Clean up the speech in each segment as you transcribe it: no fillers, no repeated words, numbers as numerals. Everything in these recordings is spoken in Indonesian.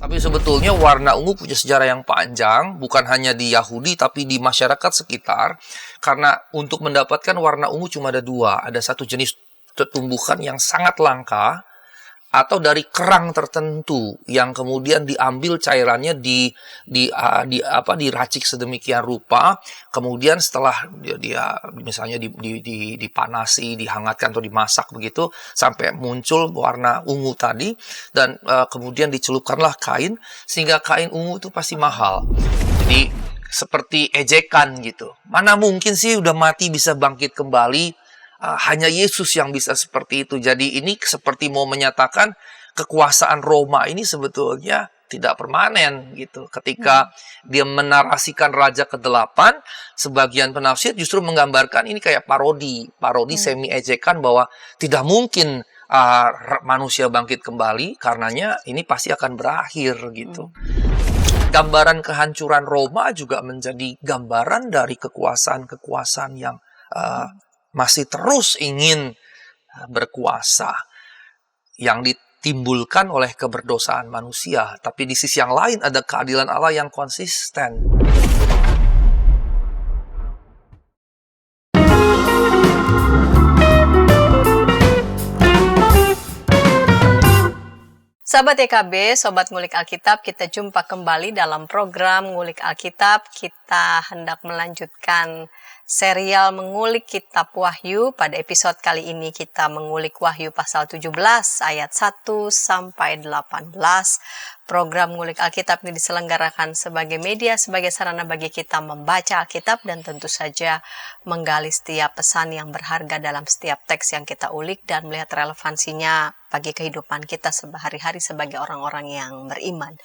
Tapi sebetulnya warna ungu punya sejarah yang panjang, bukan hanya di Yahudi, tapi di masyarakat sekitar. Karena untuk mendapatkan warna ungu cuma ada dua. Ada satu jenis tumbuhan yang sangat langka, atau dari kerang tertentu yang kemudian diambil cairannya diracik sedemikian rupa, kemudian setelah dia misalnya dipanasi, dihangatkan atau dimasak begitu sampai muncul warna ungu tadi, dan kemudian dicelupkanlah kain, sehingga kain ungu itu pasti mahal. Jadi seperti ejekan gitu. Mana mungkin sih udah mati bisa bangkit kembali? Hanya Yesus yang bisa seperti itu. Jadi ini seperti mau menyatakan kekuasaan Roma ini sebetulnya tidak permanen gitu. Ketika dia menarasikan Raja ke-8, sebagian penafsir justru menggambarkan ini kayak parodi semi ejekan bahwa tidak mungkin manusia bangkit kembali, karenanya ini pasti akan berakhir gitu. Gambaran kehancuran Roma juga menjadi gambaran dari kekuasaan-kekuasaan yang masih terus ingin berkuasa, yang ditimbulkan oleh keberdosaan manusia. Tapi di sisi yang lain ada keadilan Allah yang konsisten. Sahabat YKB, Sobat Ngulik Alkitab, kita jumpa kembali dalam program Ngulik Alkitab. Kita hendak melanjutkan serial mengulik kitab Wahyu. Pada episode kali ini kita mengulik Wahyu pasal 17 ayat 1 sampai 18. Program Ngulik Alkitab ini diselenggarakan sebagai media, sebagai sarana bagi kita membaca Alkitab dan tentu saja menggali setiap pesan yang berharga dalam setiap teks yang kita ulik dan melihat relevansinya bagi kehidupan kita sehari-hari sebagai orang-orang yang beriman.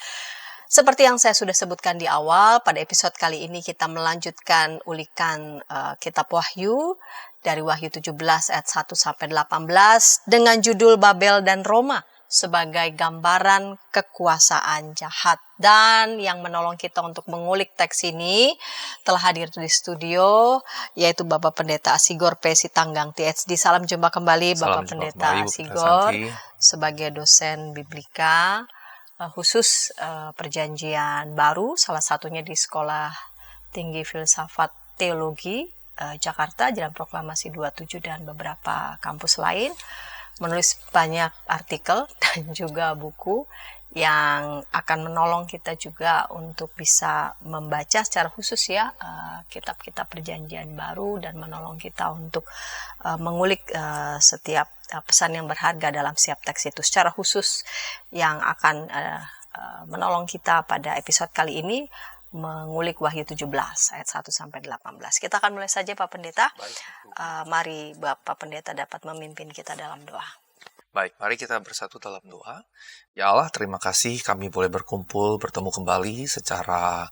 Seperti yang saya sudah sebutkan di awal, pada episode kali ini kita melanjutkan ulikan kitab Wahyu dari Wahyu 17 ayat 1 sampai 18 dengan judul Babel dan Roma sebagai gambaran kekuasaan jahat. Dan yang menolong kita untuk mengulik teks ini telah hadir di studio, yaitu Bapak Pendeta Asigor P. Sitanggang THD. Salam jumpa kembali Bapak Pendeta Asigor sebagai dosen biblika khusus perjanjian baru, salah satunya di Sekolah Tinggi Filsafat Teologi Jakarta, Jalan Proklamasi 27 dan beberapa kampus lain. Menulis banyak artikel dan juga buku yang akan menolong kita juga untuk bisa membaca secara khusus ya kitab-kitab perjanjian baru dan menolong kita untuk mengulik setiap pesan yang berharga dalam setiap teks itu. Secara khusus yang akan menolong kita pada episode kali ini mengulik Wahyu 17 ayat 1 sampai 18. Kita akan mulai saja Pak Pendeta. Mari Bapak Pendeta dapat memimpin kita dalam doa. Baik, mari kita bersatu dalam doa. Ya Allah, terima kasih kami boleh berkumpul, bertemu kembali secara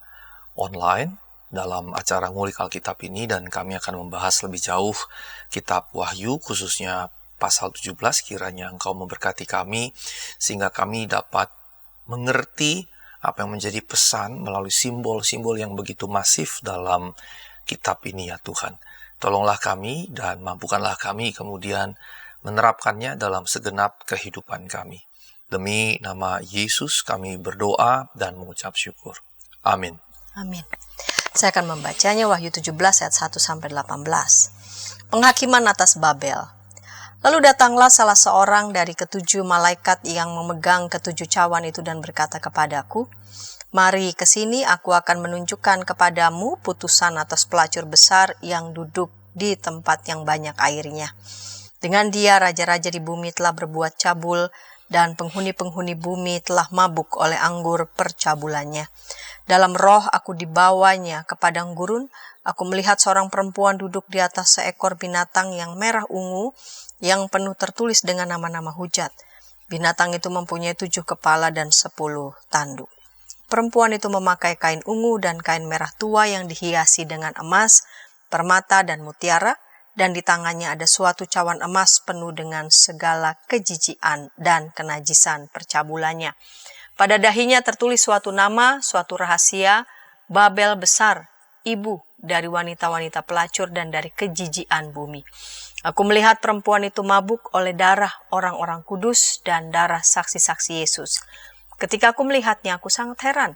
online dalam acara Ngulik Alkitab ini, dan kami akan membahas lebih jauh kitab Wahyu, khususnya pasal 17. Kiranya Engkau memberkati kami, sehingga kami dapat mengerti apa yang menjadi pesan melalui simbol-simbol yang begitu masif dalam kitab ini ya Tuhan. Tolonglah kami dan mampukanlah kami kemudian menerapkannya dalam segenap kehidupan kami. Demi nama Yesus kami berdoa dan mengucap syukur. Amin. Amin. Saya akan membacanya Wahyu 17 ayat 1 sampai 18. Penghakiman atas Babel. Lalu datanglah salah seorang dari ketujuh malaikat yang memegang ketujuh cawan itu dan berkata kepadaku, "Mari ke sini, aku akan menunjukkan kepadamu putusan atas pelacur besar yang duduk di tempat yang banyak airnya. Dengan dia raja-raja di bumi telah berbuat cabul dan penghuni-penghuni bumi telah mabuk oleh anggur percabulannya. Dalam roh aku dibawanya ke padang gurun, aku melihat seorang perempuan duduk di atas seekor binatang yang merah ungu, yang penuh tertulis dengan nama-nama hujat. Binatang itu mempunyai 7 kepala dan 10 tanduk. Perempuan itu memakai kain ungu dan kain merah tua yang dihiasi dengan emas, permata dan mutiara, dan di tangannya ada suatu cawan emas penuh dengan segala kejijian dan kenajisan percabulannya. Pada dahinya tertulis suatu nama, suatu rahasia, Babel besar, ibu dari wanita-wanita pelacur dan dari kejijian bumi. Aku melihat perempuan itu mabuk oleh darah orang-orang kudus dan darah saksi-saksi Yesus. Ketika aku melihatnya, aku sangat heran.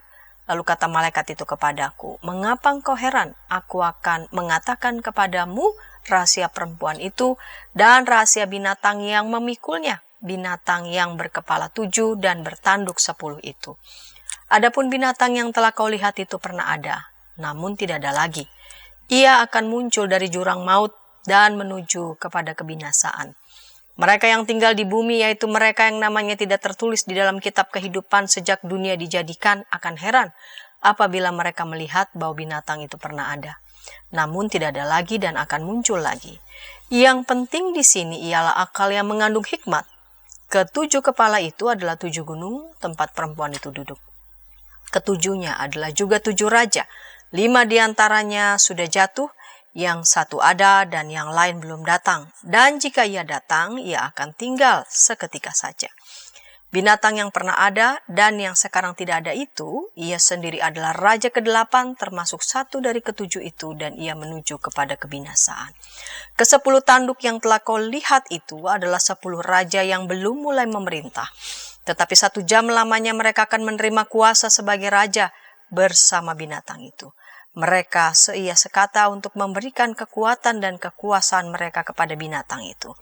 Lalu kata malaikat itu kepadaku, "Mengapa engkau heran? Aku akan mengatakan kepadamu rahasia perempuan itu dan rahasia binatang yang memikulnya, binatang yang berkepala 7 dan bertanduk 10 itu. Adapun binatang yang telah kau lihat itu pernah ada, namun tidak ada lagi. Ia akan muncul dari jurang maut dan menuju kepada kebinasaan. Mereka yang tinggal di bumi, yaitu mereka yang namanya tidak tertulis di dalam kitab kehidupan sejak dunia dijadikan, akan heran apabila mereka melihat bahwa binatang itu pernah ada, namun tidak ada lagi dan akan muncul lagi. Yang penting di sini ialah akal yang mengandung hikmat. Ketujuh kepala itu adalah 7 gunung tempat perempuan itu duduk. Ketujuhnya adalah juga 7 raja. 5 diantaranya sudah jatuh, yang 1 ada dan yang lain belum datang. Dan jika ia datang, ia akan tinggal seketika saja. Binatang yang pernah ada dan yang sekarang tidak ada itu, ia sendiri adalah raja ke-8 termasuk 1 dari ke-7 itu, dan ia menuju kepada kebinasaan. Ke-10 tanduk yang telah kau lihat itu adalah 10 raja yang belum mulai memerintah. Tetapi 1 jam lamanya mereka akan menerima kuasa sebagai raja bersama binatang itu. Mereka seia sekata untuk memberikan kekuatan dan kekuasaan mereka kepada binatang itu.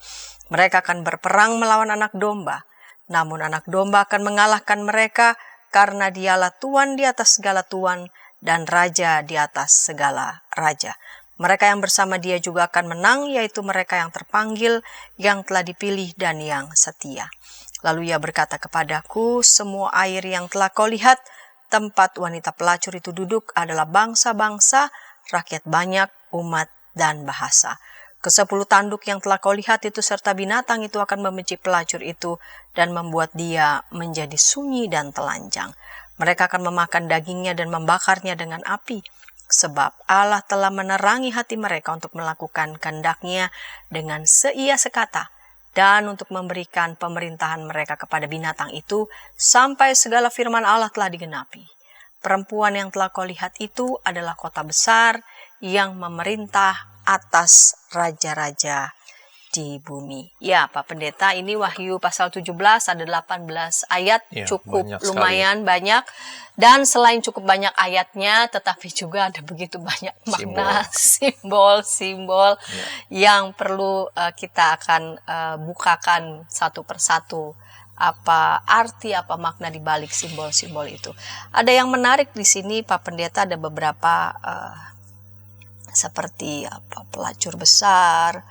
Mereka akan berperang melawan anak domba. Namun anak domba akan mengalahkan mereka karena dialah Tuan di atas segala tuan dan Raja di atas segala raja. Mereka yang bersama dia juga akan menang, yaitu mereka yang terpanggil, yang telah dipilih dan yang setia. Lalu ia berkata kepadaku, semua air yang telah kau lihat, tempat wanita pelacur itu duduk adalah bangsa-bangsa, rakyat banyak, umat, dan bahasa. Ke-10 tanduk yang telah kau lihat itu serta binatang itu akan membenci pelacur itu dan membuat dia menjadi sunyi dan telanjang. Mereka akan memakan dagingnya dan membakarnya dengan api. Sebab Allah telah menerangi hati mereka untuk melakukan kehendak-Nya dengan seia sekata dan untuk memberikan pemerintahan mereka kepada binatang itu sampai segala firman Allah telah digenapi. Perempuan yang telah kau lihat itu adalah kota besar yang memerintah atas raja-raja di bumi. Ya, Pak Pendeta, ini Wahyu pasal 17 ada 18 ayat, Ya, cukup banyak lumayan banyak. Dan selain cukup banyak ayatnya, tetapi juga ada begitu banyak makna, simbol-simbol yang perlu kita akan bukakan satu persatu. Apa arti, apa makna di balik simbol-simbol itu. Ada yang menarik di sini, Pak Pendeta, ada beberapa seperti pelacur besar,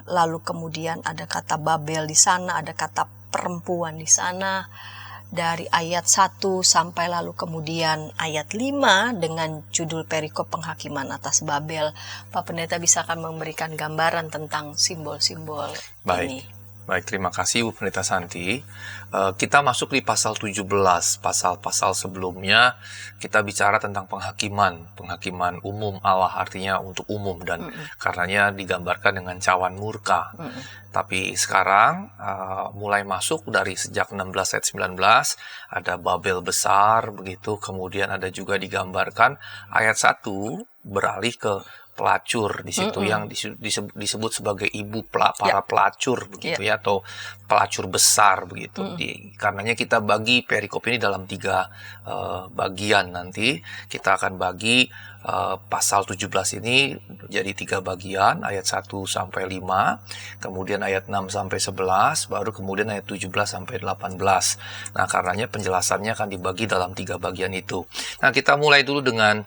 lalu kemudian ada kata Babel di sana, ada kata perempuan di sana, dari ayat 1 sampai lalu kemudian ayat 5 dengan judul perikop penghakiman atas Babel. Pak Pendeta bisa akan memberikan gambaran tentang simbol-simbol ini. Baik, terima kasih Bu Pendeta Santi. Kita masuk di pasal 17, pasal-pasal sebelumnya kita bicara tentang penghakiman umum Allah, artinya untuk umum dan karenanya digambarkan dengan cawan murka. Tapi sekarang mulai masuk dari sejak 16 ayat 19 ada Babel besar begitu, kemudian ada juga digambarkan ayat 1 beralih ke pelacur di situ yang disebut sebagai ibu para pelacur begitu ya, atau pelacur besar begitu. Karenanya kita bagi perikop ini dalam 3 bagian. Nanti kita akan bagi pasal 17 ini jadi 3 bagian, ayat 1 sampai 5, kemudian ayat 6 sampai 11, baru kemudian ayat 17 sampai 18. Nah, karenanya penjelasannya akan dibagi dalam 3 bagian itu. Nah, kita mulai dulu dengan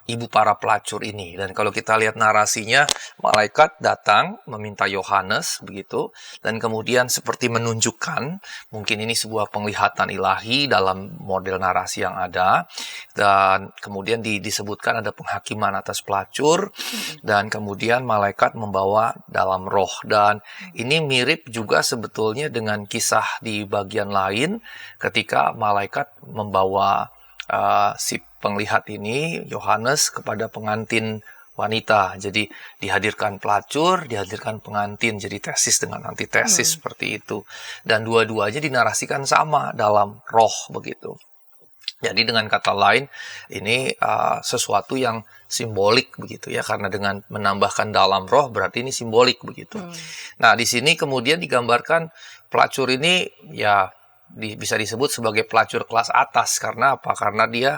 ibu para pelacur ini. Dan kalau kita lihat narasinya, malaikat datang meminta Yohanes begitu, dan kemudian seperti menunjukkan, mungkin ini sebuah penglihatan ilahi dalam model narasi yang ada, dan kemudian disebutkan ada penghakiman atas pelacur, dan kemudian malaikat membawa dalam roh. Dan ini mirip juga sebetulnya dengan kisah di bagian lain ketika malaikat membawa si penglihat ini, Yohanes, kepada pengantin wanita. Jadi dihadirkan pelacur, dihadirkan pengantin, jadi tesis dengan antitesis seperti itu. Dan dua-duanya dinarasikan sama dalam roh begitu. Jadi dengan kata lain, ini sesuatu yang simbolik begitu ya, karena dengan menambahkan dalam roh berarti ini simbolik begitu. Nah, di sini kemudian digambarkan pelacur ini ya bisa disebut sebagai pelacur kelas atas. Karena apa? Karena dia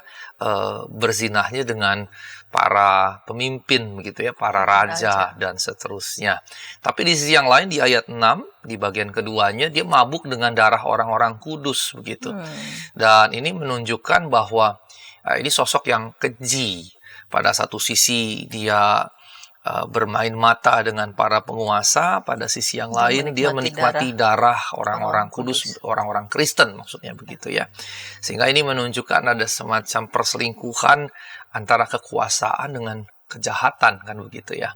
berzinahnya dengan para pemimpin begitu ya, para raja dan seterusnya. Tapi di sisi yang lain di ayat 6 di bagian keduanya dia mabuk dengan darah orang-orang kudus begitu. Dan ini menunjukkan bahwa ini sosok yang keji. Pada satu sisi dia bermain mata dengan para penguasa, pada sisi yang lain dia menikmati darah orang-orang kudus, orang-orang Kristen maksudnya begitu ya. Sehingga ini menunjukkan ada semacam perselingkuhan antara kekuasaan dengan kejahatan kan begitu ya.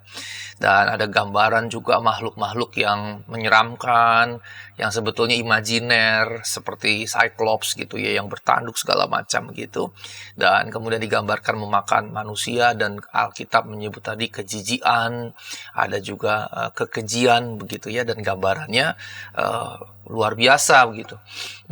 Dan ada gambaran juga makhluk-makhluk yang menyeramkan, yang sebetulnya imajiner seperti Cyclops gitu ya, yang bertanduk segala macam gitu. Dan kemudian digambarkan memakan manusia, dan Alkitab menyebut tadi kejijian, ada juga kekejian begitu ya, dan gambarannya luar biasa begitu.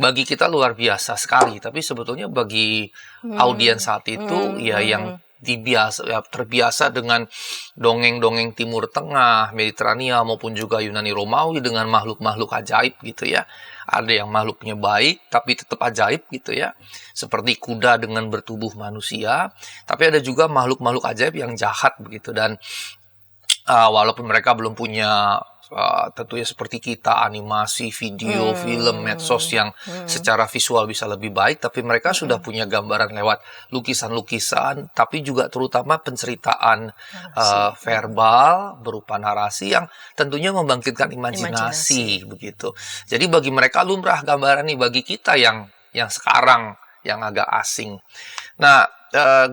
Bagi kita luar biasa sekali, tapi sebetulnya bagi audiens saat itu ya yang terbiasa dengan dongeng-dongeng Timur Tengah, Mediterania maupun juga Yunani Romawi dengan makhluk-makhluk ajaib gitu ya. Ada yang makhluknya baik tapi tetap ajaib gitu ya. Seperti kuda dengan bertubuh manusia, tapi ada juga makhluk-makhluk ajaib yang jahat begitu. Dan walaupun mereka belum punya tentunya seperti kita animasi, video, film, medsos yang secara visual bisa lebih baik, tapi mereka sudah punya gambaran lewat lukisan-lukisan, tapi juga terutama penceritaan verbal berupa narasi yang tentunya membangkitkan imajinasi begitu. Jadi bagi mereka lumrah gambaran ini, bagi kita yang sekarang yang agak asing. Nah,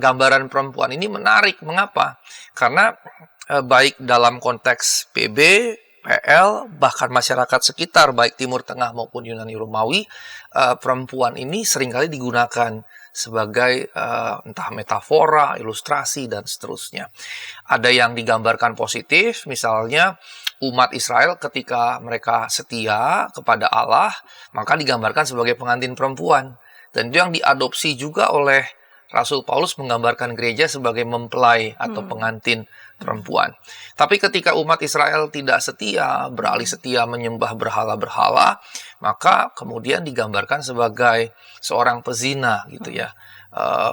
gambaran perempuan ini menarik. Mengapa? Karena baik dalam konteks PB, PL, bahkan masyarakat sekitar, baik Timur Tengah maupun Yunani Romawi, perempuan ini seringkali digunakan sebagai entah metafora, ilustrasi, dan seterusnya. Ada yang digambarkan positif, misalnya umat Israel ketika mereka setia kepada Allah, maka digambarkan sebagai pengantin perempuan. Dan itu yang diadopsi juga oleh Rasul Paulus menggambarkan gereja sebagai mempelai atau pengantin perempuan. Tapi ketika umat Israel tidak setia, beralih setia menyembah berhala-berhala, maka kemudian digambarkan sebagai seorang pezina gitu ya.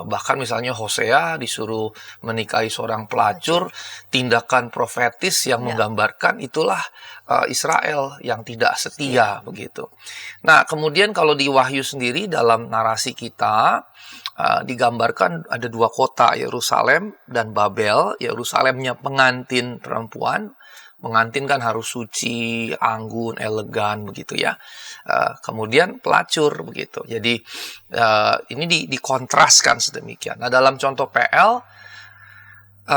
Bahkan misalnya Hosea disuruh menikahi seorang pelacur, tindakan profetis yang menggambarkan itulah Israel yang tidak setia begitu. Nah, kemudian kalau di Wahyu sendiri dalam narasi kita digambarkan ada dua kota, Yerusalem dan Babel. Yerusalemnya pengantin perempuan. Pengantin kan harus suci, anggun, elegan begitu ya. Kemudian pelacur begitu. Jadi ini dikontraskan sedemikian. Nah, dalam contoh PL,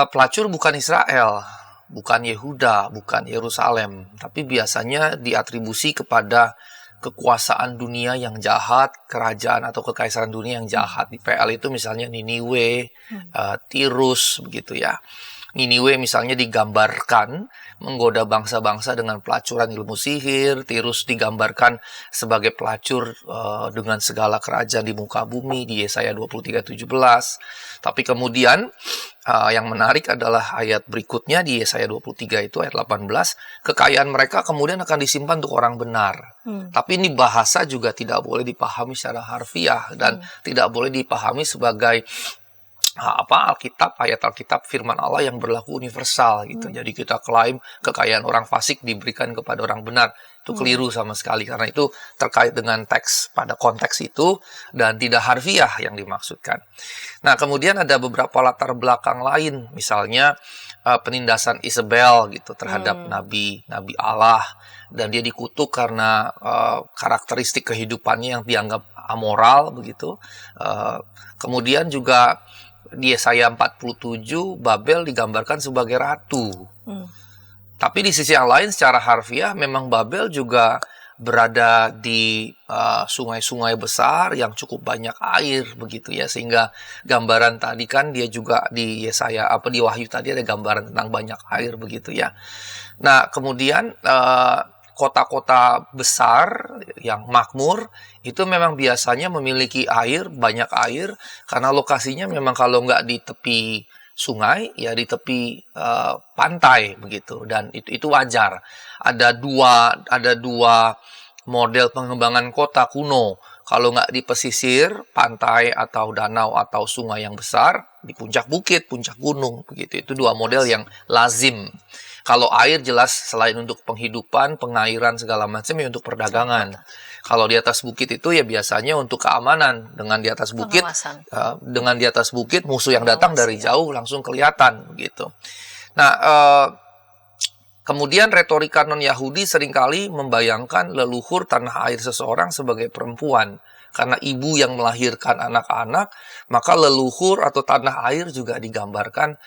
pelacur bukan Israel, bukan Yehuda, bukan Yerusalem, tapi biasanya diatribusi kepada kekuasaan dunia yang jahat, kerajaan atau kekaisaran dunia yang jahat. Di PL itu misalnya Niniwe, Tirus begitu ya. Niniwe misalnya digambarkan menggoda bangsa-bangsa dengan pelacuran ilmu sihir. Tirus digambarkan sebagai pelacur dengan segala kerajaan di muka bumi di Yesaya 23:17. Tapi kemudian yang menarik adalah ayat berikutnya di Yesaya 23 itu ayat 18. Kekayaan mereka kemudian akan disimpan untuk orang benar. Tapi ini bahasa juga tidak boleh dipahami secara harfiah dan tidak boleh dipahami sebagai Alkitab, ayat Alkitab firman Allah yang berlaku universal gitu. Jadi kita klaim kekayaan orang fasik diberikan kepada orang benar. Itu keliru sama sekali, karena itu terkait dengan teks pada konteks itu dan tidak harfiah yang dimaksudkan. Nah, kemudian ada beberapa latar belakang lain, misalnya penindasan Isabel gitu terhadap nabi Allah, dan dia dikutuk karena karakteristik kehidupannya yang dianggap amoral begitu. Kemudian juga di Yesaya 47 Babel digambarkan sebagai ratu. Tapi di sisi yang lain secara harfiah memang Babel juga berada di sungai-sungai besar yang cukup banyak air begitu ya, sehingga gambaran tadi kan dia juga di Yesaya di Wahyu tadi ada gambaran tentang banyak air begitu ya. Nah, kemudian kota-kota besar yang makmur itu memang biasanya memiliki air, banyak air, karena lokasinya memang kalau nggak di tepi sungai ya di tepi pantai begitu, dan itu wajar. Ada dua model pengembangan kota kuno. Kalau nggak di pesisir, pantai atau danau atau sungai yang besar, di puncak bukit, puncak gunung, begitu. Itu dua model yang lazim. Kalau air jelas selain untuk penghidupan, pengairan segala macam ya untuk perdagangan. Kalau di atas bukit itu ya biasanya untuk keamanan. Dengan di atas bukit, musuh yang datang dari jauh langsung kelihatan, begitu. Nah, kemudian retorika non-Yahudi seringkali membayangkan leluhur tanah air seseorang sebagai perempuan. Karena ibu yang melahirkan anak-anak, maka leluhur atau tanah air juga digambarkan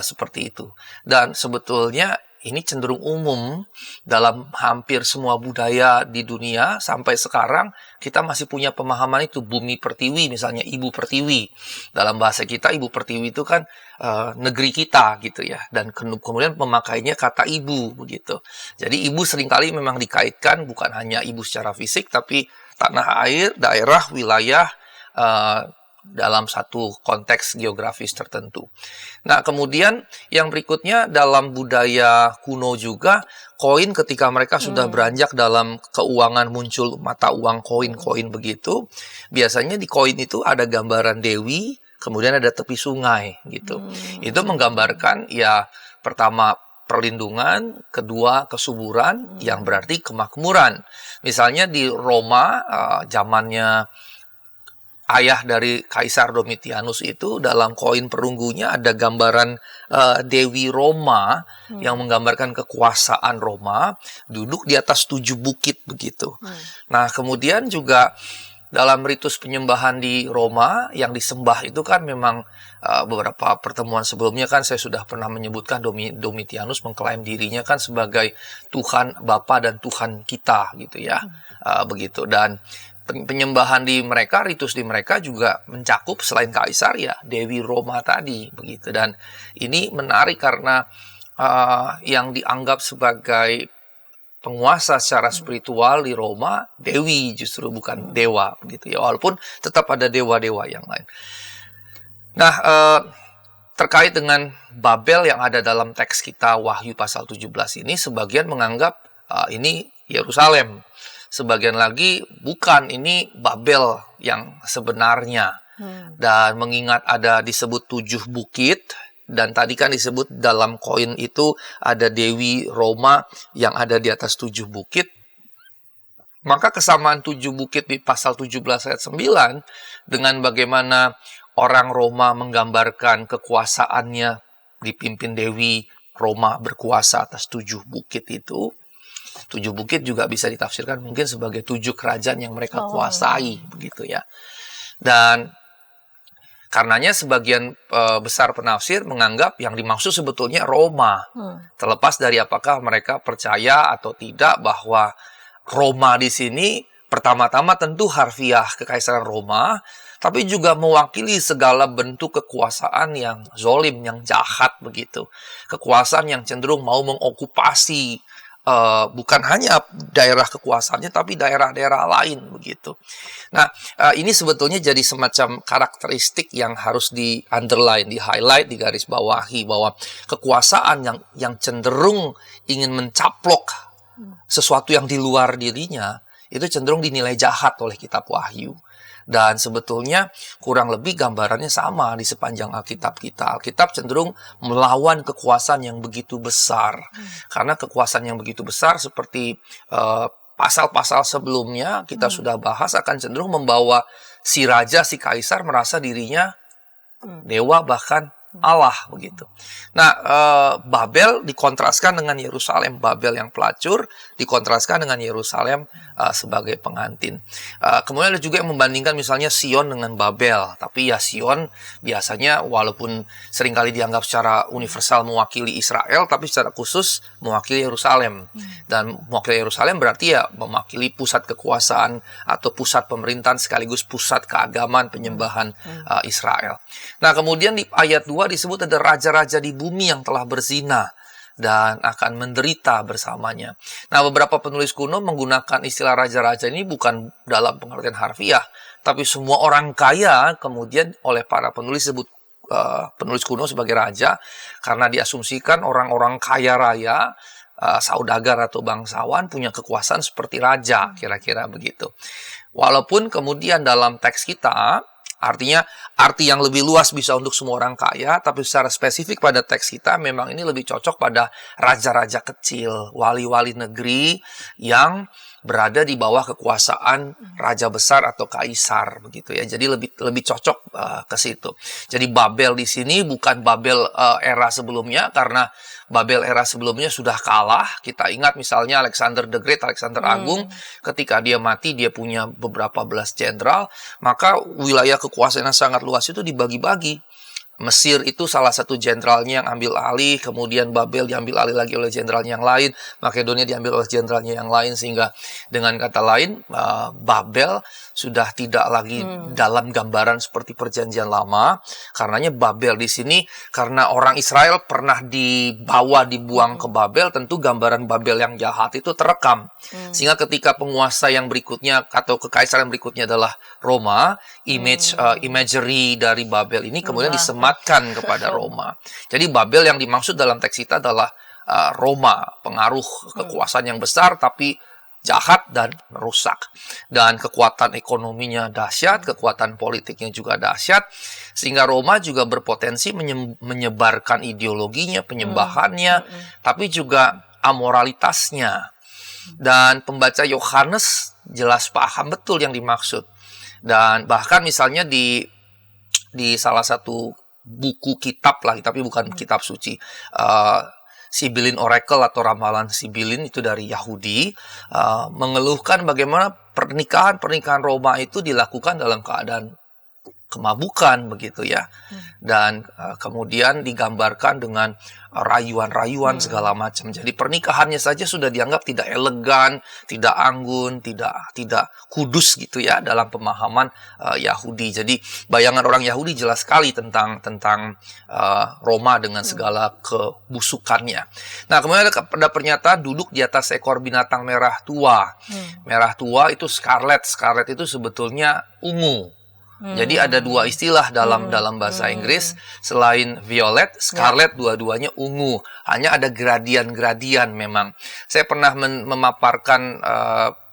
seperti itu. Dan sebetulnya ini cenderung umum dalam hampir semua budaya di dunia. Sampai sekarang kita masih punya pemahaman itu, bumi pertiwi, misalnya ibu pertiwi. Dalam bahasa kita ibu pertiwi itu kan negeri kita gitu ya, dan kemudian memakainya kata ibu begitu. Jadi ibu seringkali memang dikaitkan bukan hanya ibu secara fisik, tapi tanah air, daerah, wilayah dalam satu konteks geografis tertentu. Nah, kemudian yang berikutnya dalam budaya kuno juga, koin ketika mereka sudah beranjak dalam keuangan, muncul mata uang koin-koin begitu, biasanya di koin itu ada gambaran dewi, kemudian ada tepi sungai gitu. Itu menggambarkan ya pertama perlindungan, kedua kesuburan, yang berarti kemakmuran. Misalnya di Roma zamannya ayah dari Kaisar Domitianus itu, dalam koin perunggunya ada gambaran Dewi Roma yang menggambarkan kekuasaan Roma duduk di atas 7 bukit begitu. Nah, kemudian juga dalam ritus penyembahan di Roma yang disembah itu kan memang beberapa pertemuan sebelumnya kan saya sudah pernah menyebutkan Domitianus mengklaim dirinya kan sebagai Tuhan Bapa dan Tuhan kita gitu ya. Begitu. Dan penyembahan di mereka, ritus di mereka juga mencakup selain kaisar ya Dewi Roma tadi begitu. Dan ini menarik karena yang dianggap sebagai penguasa secara spiritual di Roma dewi, justru bukan dewa begitu ya, walaupun tetap ada dewa-dewa yang lain. Nah, terkait dengan Babel yang ada dalam teks kita Wahyu pasal 17 ini, sebagian menganggap ini Yerusalem. Sebagian lagi bukan, ini Babel yang sebenarnya. Dan mengingat ada disebut 7 bukit, dan tadi kan disebut dalam koin itu ada Dewi Roma yang ada di atas 7 bukit, maka kesamaan 7 bukit di pasal 17 ayat 9 dengan bagaimana orang Roma menggambarkan kekuasaannya dipimpin Dewi Roma berkuasa atas 7 bukit itu. 7 bukit juga bisa ditafsirkan mungkin sebagai 7 kerajaan yang mereka kuasai begitu ya. Dan karenanya sebagian besar penafsir menganggap yang dimaksud sebetulnya Roma. Terlepas dari apakah mereka percaya atau tidak bahwa Roma di sini pertama-tama tentu harfiah kekaisaran Roma, tapi juga mewakili segala bentuk kekuasaan yang zolim, yang jahat begitu. Kekuasaan yang cenderung mau mengokupasi bukan hanya daerah kekuasaannya, tapi daerah-daerah lain begitu. Nah, ini sebetulnya jadi semacam karakteristik yang harus di-underline, di-highlight, digarisbawahi, bahwa kekuasaan yang cenderung ingin mencaplok sesuatu yang di luar dirinya, itu cenderung dinilai jahat oleh kitab Wahyu. Dan sebetulnya kurang lebih gambarannya sama di sepanjang Alkitab kita. Alkitab cenderung melawan kekuasaan yang begitu besar. Karena kekuasaan yang begitu besar seperti pasal-pasal sebelumnya kita sudah bahas akan cenderung membawa si raja, si kaisar merasa dirinya dewa bahkan Allah begitu. Nah, Babel dikontraskan dengan Yerusalem. Babel yang pelacur dikontraskan dengan Yerusalem sebagai pengantin. Kemudian ada juga yang membandingkan misalnya Sion dengan Babel. Tapi ya Sion biasanya walaupun seringkali dianggap secara universal mewakili Israel, tapi secara khusus mewakili Yerusalem. Dan mewakili Yerusalem berarti ya mewakili pusat kekuasaan atau pusat pemerintahan sekaligus pusat keagamaan penyembahan Israel. Nah, kemudian di ayat 2 disebut ada raja-raja di bumi yang telah berzina dan akan menderita bersamanya. Nah, beberapa penulis kuno menggunakan istilah raja-raja ini bukan dalam pengertian harfiah, tapi semua orang kaya kemudian oleh para penulis disebut penulis kuno sebagai raja, karena diasumsikan orang-orang kaya raya saudagar atau bangsawan, punya kekuasaan seperti raja, kira-kira begitu. Walaupun kemudian dalam teks kita, artinya arti yang lebih luas bisa untuk semua orang kaya, tapi secara spesifik pada teks kita memang ini lebih cocok pada raja-raja kecil, wali-wali negeri yang berada di bawah kekuasaan raja besar atau kaisar begitu ya. Jadi lebih cocok ke situ. Jadi Babel di sini bukan Babel era sebelumnya, karena Babel era sebelumnya sudah kalah. Kita ingat misalnya Alexander the Great, Alexander Agung, ketika dia mati dia punya beberapa belas jenderal, maka wilayah kekuasaan yang sangat luas itu dibagi-bagi. Mesir itu salah satu jenderalnya yang ambil alih, kemudian Babel diambil alih lagi oleh jenderalnya yang lain, Makedonia diambil oleh jenderalnya yang lain, sehingga dengan kata lain Babel sudah tidak lagi dalam gambaran seperti perjanjian lama. Karenanya Babel di sini, karena orang Israel pernah dibuang ke Babel, tentu gambaran Babel yang jahat itu terekam. Sehingga ketika penguasa yang berikutnya atau kekaisaran berikutnya adalah Roma, imagery dari Babel ini kemudian disematkan kepada Roma. Jadi Babel yang dimaksud dalam teks kita adalah Roma, pengaruh kekuasaan yang besar tapi jahat dan merusak. Dan kekuatan ekonominya dahsyat, kekuatan politiknya juga dahsyat, sehingga Roma juga berpotensi menyebarkan ideologinya, penyembahannya, tapi juga amoralitasnya. Dan pembaca Yohanes jelas paham betul yang dimaksud. Dan bahkan misalnya di salah satu buku kitab lah, tapi bukan kitab suci, Sibilin Oracle atau ramalan Sibilin itu dari Yahudi, mengeluhkan bagaimana pernikahan Roma itu dilakukan dalam keadaan kemabukan begitu ya. Dan kemudian digambarkan dengan rayuan-rayuan segala macam. Jadi pernikahannya saja sudah dianggap tidak elegan, tidak anggun, tidak kudus gitu ya dalam pemahaman Yahudi. Jadi bayangan orang Yahudi jelas sekali tentang Roma dengan segala kebusukannya. Nah, kemudian ada pernyataan duduk di atas ekor binatang merah tua. Merah tua itu scarlet. Scarlet itu sebetulnya ungu. Jadi ada dua istilah dalam bahasa Inggris, selain violet, scarlet, dua-duanya ungu. Hanya ada gradian-gradian memang. Saya pernah memaparkan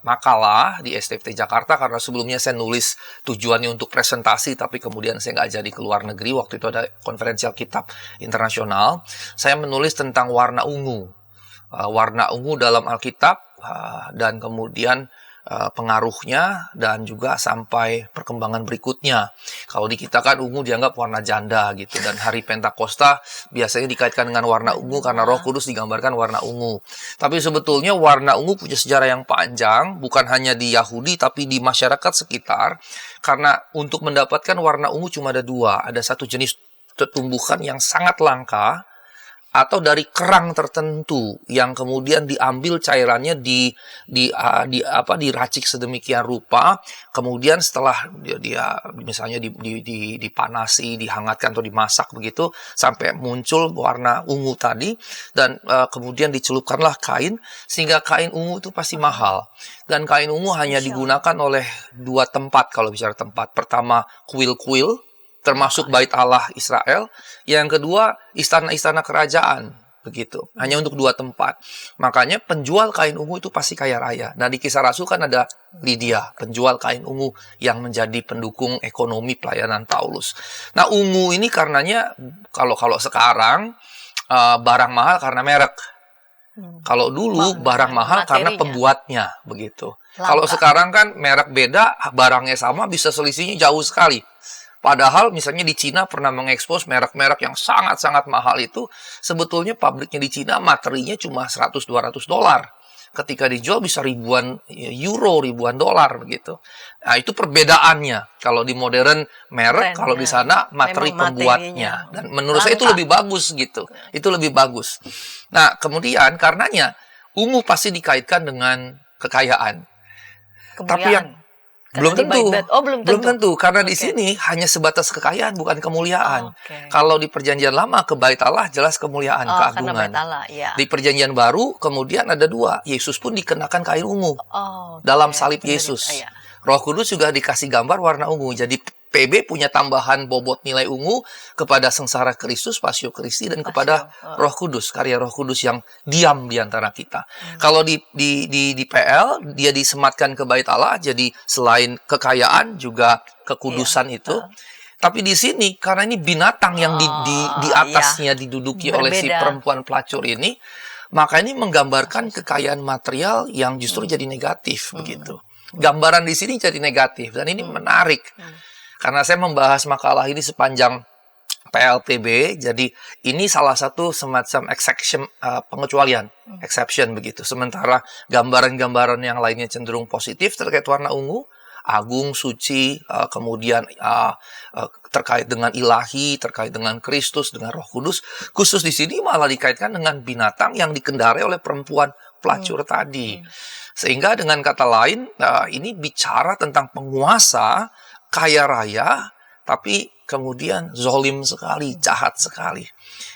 makalah di STFT Jakarta, karena sebelumnya saya nulis tujuannya untuk presentasi, tapi kemudian saya nggak jadi ke luar negeri. Waktu itu ada konferensi Alkitab internasional. Saya menulis tentang warna ungu. Warna ungu dalam Alkitab, dan kemudian pengaruhnya, dan juga sampai perkembangan berikutnya. Kalau di kita kan ungu dianggap warna janda gitu, dan hari Pentakosta biasanya dikaitkan dengan warna ungu karena Roh Kudus digambarkan warna ungu. Tapi sebetulnya warna ungu punya sejarah yang panjang, bukan hanya di Yahudi tapi di masyarakat sekitar, karena untuk mendapatkan warna ungu cuma ada dua. Ada satu jenis tumbuhan yang sangat langka, atau dari kerang tertentu yang kemudian diambil cairannya diracik sedemikian rupa, kemudian setelah dia misalnya dipanasi, dihangatkan atau dimasak begitu sampai muncul warna ungu tadi, dan kemudian dicelupkanlah kain, sehingga kain ungu itu pasti mahal. Dan kain ungu hanya digunakan oleh dua tempat kalau bicara tempat. Pertama, kuil-kuil, termasuk Bait Allah Israel. Yang kedua, istana-istana kerajaan. Begitu. Hanya untuk dua tempat. Makanya penjual kain ungu itu pasti kaya raya. Nah, di Kisah Rasul kan ada Lydia, penjual kain ungu yang menjadi pendukung ekonomi pelayanan Paulus. Nah, ungu ini karenanya, kalau sekarang, barang mahal karena merek. Kalau dulu barang mahal karena pembuatnya. Begitu. Kalau sekarang kan merek beda, barangnya sama, bisa selisihnya jauh sekali. Padahal misalnya di Cina pernah mengekspos merek-merek yang sangat-sangat mahal itu, sebetulnya pabriknya di Cina materinya cuma $100-200. Ketika dijual bisa ribuan euro, ribuan dolar begitu. Nah, itu perbedaannya. Kalau di modern merek, kalau di sana materi pembuatnya. Dan menurut saya itu lebih bagus gitu. Itu lebih bagus. Nah, kemudian karenanya ungu pasti dikaitkan dengan kekayaan. Tapi yang belum tentu, karena di sini hanya sebatas kekayaan, bukan kemuliaan. Kalau di perjanjian lama ke Bait Allah jelas kemuliaan, keagungan. Di perjanjian baru kemudian ada dua, Yesus pun dikenakan kain ungu dalam salib Yesus. Roh Kudus juga dikasih gambar warna ungu. Jadi PB punya tambahan bobot nilai ungu kepada sengsara Kristus, Passio Christi, dan kepada Roh Kudus, karya Roh Kudus yang diam di antara kita. Kalau di PL, dia disematkan ke bait Allah, jadi selain kekayaan juga kekudusan itu. Tapi di sini, karena ini binatang yang di atasnya diduduki oleh si perempuan pelacur ini, maka ini menggambarkan kekayaan material yang justru jadi negatif, begitu. Gambaran di sini jadi negatif, dan ini menarik. Karena saya membahas makalah ini sepanjang PLPB, jadi ini salah satu semacam exception, pengecualian, exception begitu. Sementara gambaran-gambaran yang lainnya cenderung positif terkait warna ungu, agung, suci, kemudian terkait dengan ilahi, terkait dengan Kristus, dengan Roh Kudus. Khusus di sini malah dikaitkan dengan binatang yang dikendarai oleh perempuan pelacur tadi. Sehingga dengan kata lain, ini bicara tentang penguasa kaya raya, tapi kemudian zolim sekali, jahat sekali.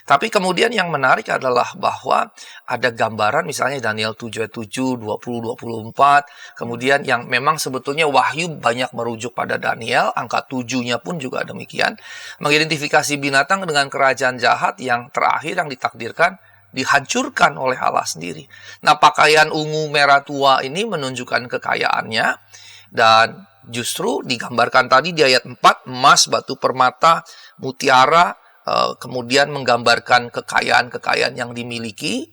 Tapi kemudian yang menarik adalah bahwa ada gambaran misalnya Daniel 7:7, 20-24, kemudian yang memang sebetulnya wahyu banyak merujuk pada Daniel, angka 7-nya pun juga demikian, mengidentifikasi binatang dengan kerajaan jahat yang terakhir yang ditakdirkan dihancurkan oleh Allah sendiri. Nah, pakaian ungu merah tua ini menunjukkan kekayaannya, dan justru digambarkan tadi di ayat 4, emas, batu permata, mutiara, kemudian menggambarkan kekayaan-kekayaan yang dimiliki,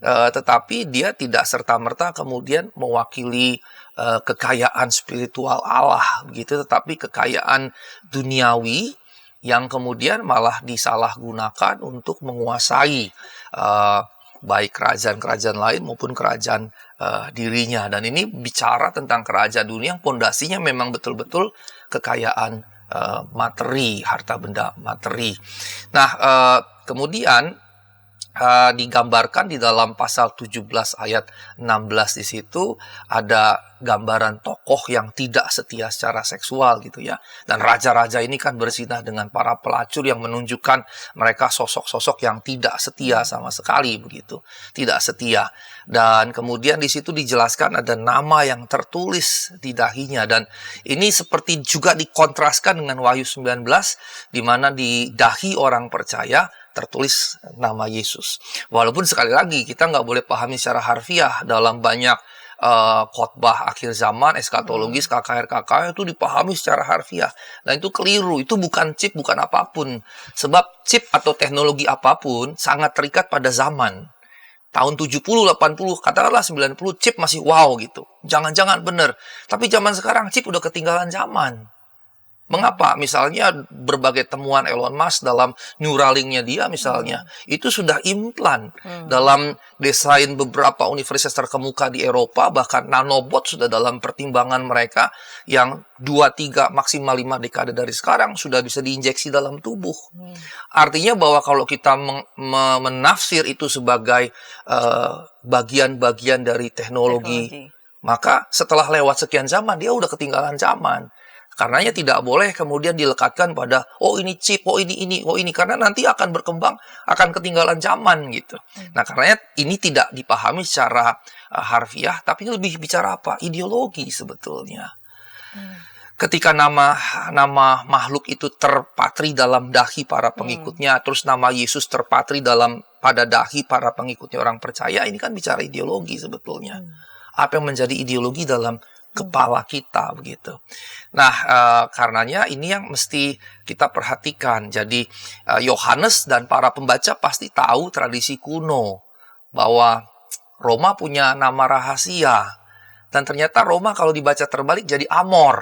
tetapi dia tidak serta-merta kemudian mewakili kekayaan spiritual Allah, begitu, tetapi kekayaan duniawi yang kemudian malah disalahgunakan untuk menguasai baik kerajaan-kerajaan lain maupun kerajaan dirinya. Dan ini bicara tentang kerajaan dunia yang pondasinya memang betul-betul kekayaan materi, harta benda materi. Nah, kemudian digambarkan di dalam pasal 17 ayat 16 di situ ada gambaran tokoh yang tidak setia secara seksual gitu ya. Dan raja-raja ini kan berzinah dengan para pelacur yang menunjukkan mereka sosok-sosok yang tidak setia sama sekali begitu. Tidak setia. Dan kemudian di situ dijelaskan ada nama yang tertulis di dahinya, dan ini seperti juga dikontraskan dengan Wahyu 19 di mana di dahi orang percaya tertulis nama Yesus. Walaupun sekali lagi kita nggak boleh pahami secara harfiah dalam banyak khotbah akhir zaman, eskatologis, KKR itu dipahami secara harfiah. Dan itu keliru, itu bukan chip, bukan apapun. Sebab chip atau teknologi apapun sangat terikat pada zaman. Tahun 70, 80, katakanlah 90, chip masih wow gitu. Jangan-jangan benar. Tapi zaman sekarang chip udah ketinggalan zaman. Mengapa? Misalnya berbagai temuan Elon Musk dalam Neuralink-nya dia misalnya, itu sudah implan dalam desain beberapa universitas terkemuka di Eropa, bahkan nanobot sudah dalam pertimbangan mereka yang 2, 3, maksimal 5 dekade dari sekarang sudah bisa diinjeksi dalam tubuh. Artinya bahwa kalau kita menafsir itu sebagai bagian-bagian dari teknologi, maka setelah lewat sekian zaman, dia udah ketinggalan zaman. Karenanya tidak boleh kemudian dilekatkan pada oh ini chip, oh ini, karena nanti akan berkembang, akan ketinggalan zaman gitu. Nah, karenanya ini tidak dipahami secara harfiah, tapi lebih bicara apa? Ideologi sebetulnya. Ketika nama makhluk itu terpatri dalam dahi para pengikutnya, terus nama Yesus terpatri pada dahi para pengikutnya orang percaya, ini kan bicara ideologi sebetulnya. Apa yang menjadi ideologi dalam kepala kita begitu. Nah, karenanya ini yang mesti kita perhatikan. Jadi Yohanes dan para pembaca pasti tahu tradisi kuno bahwa Roma punya nama rahasia, dan ternyata Roma kalau dibaca terbalik jadi Amor.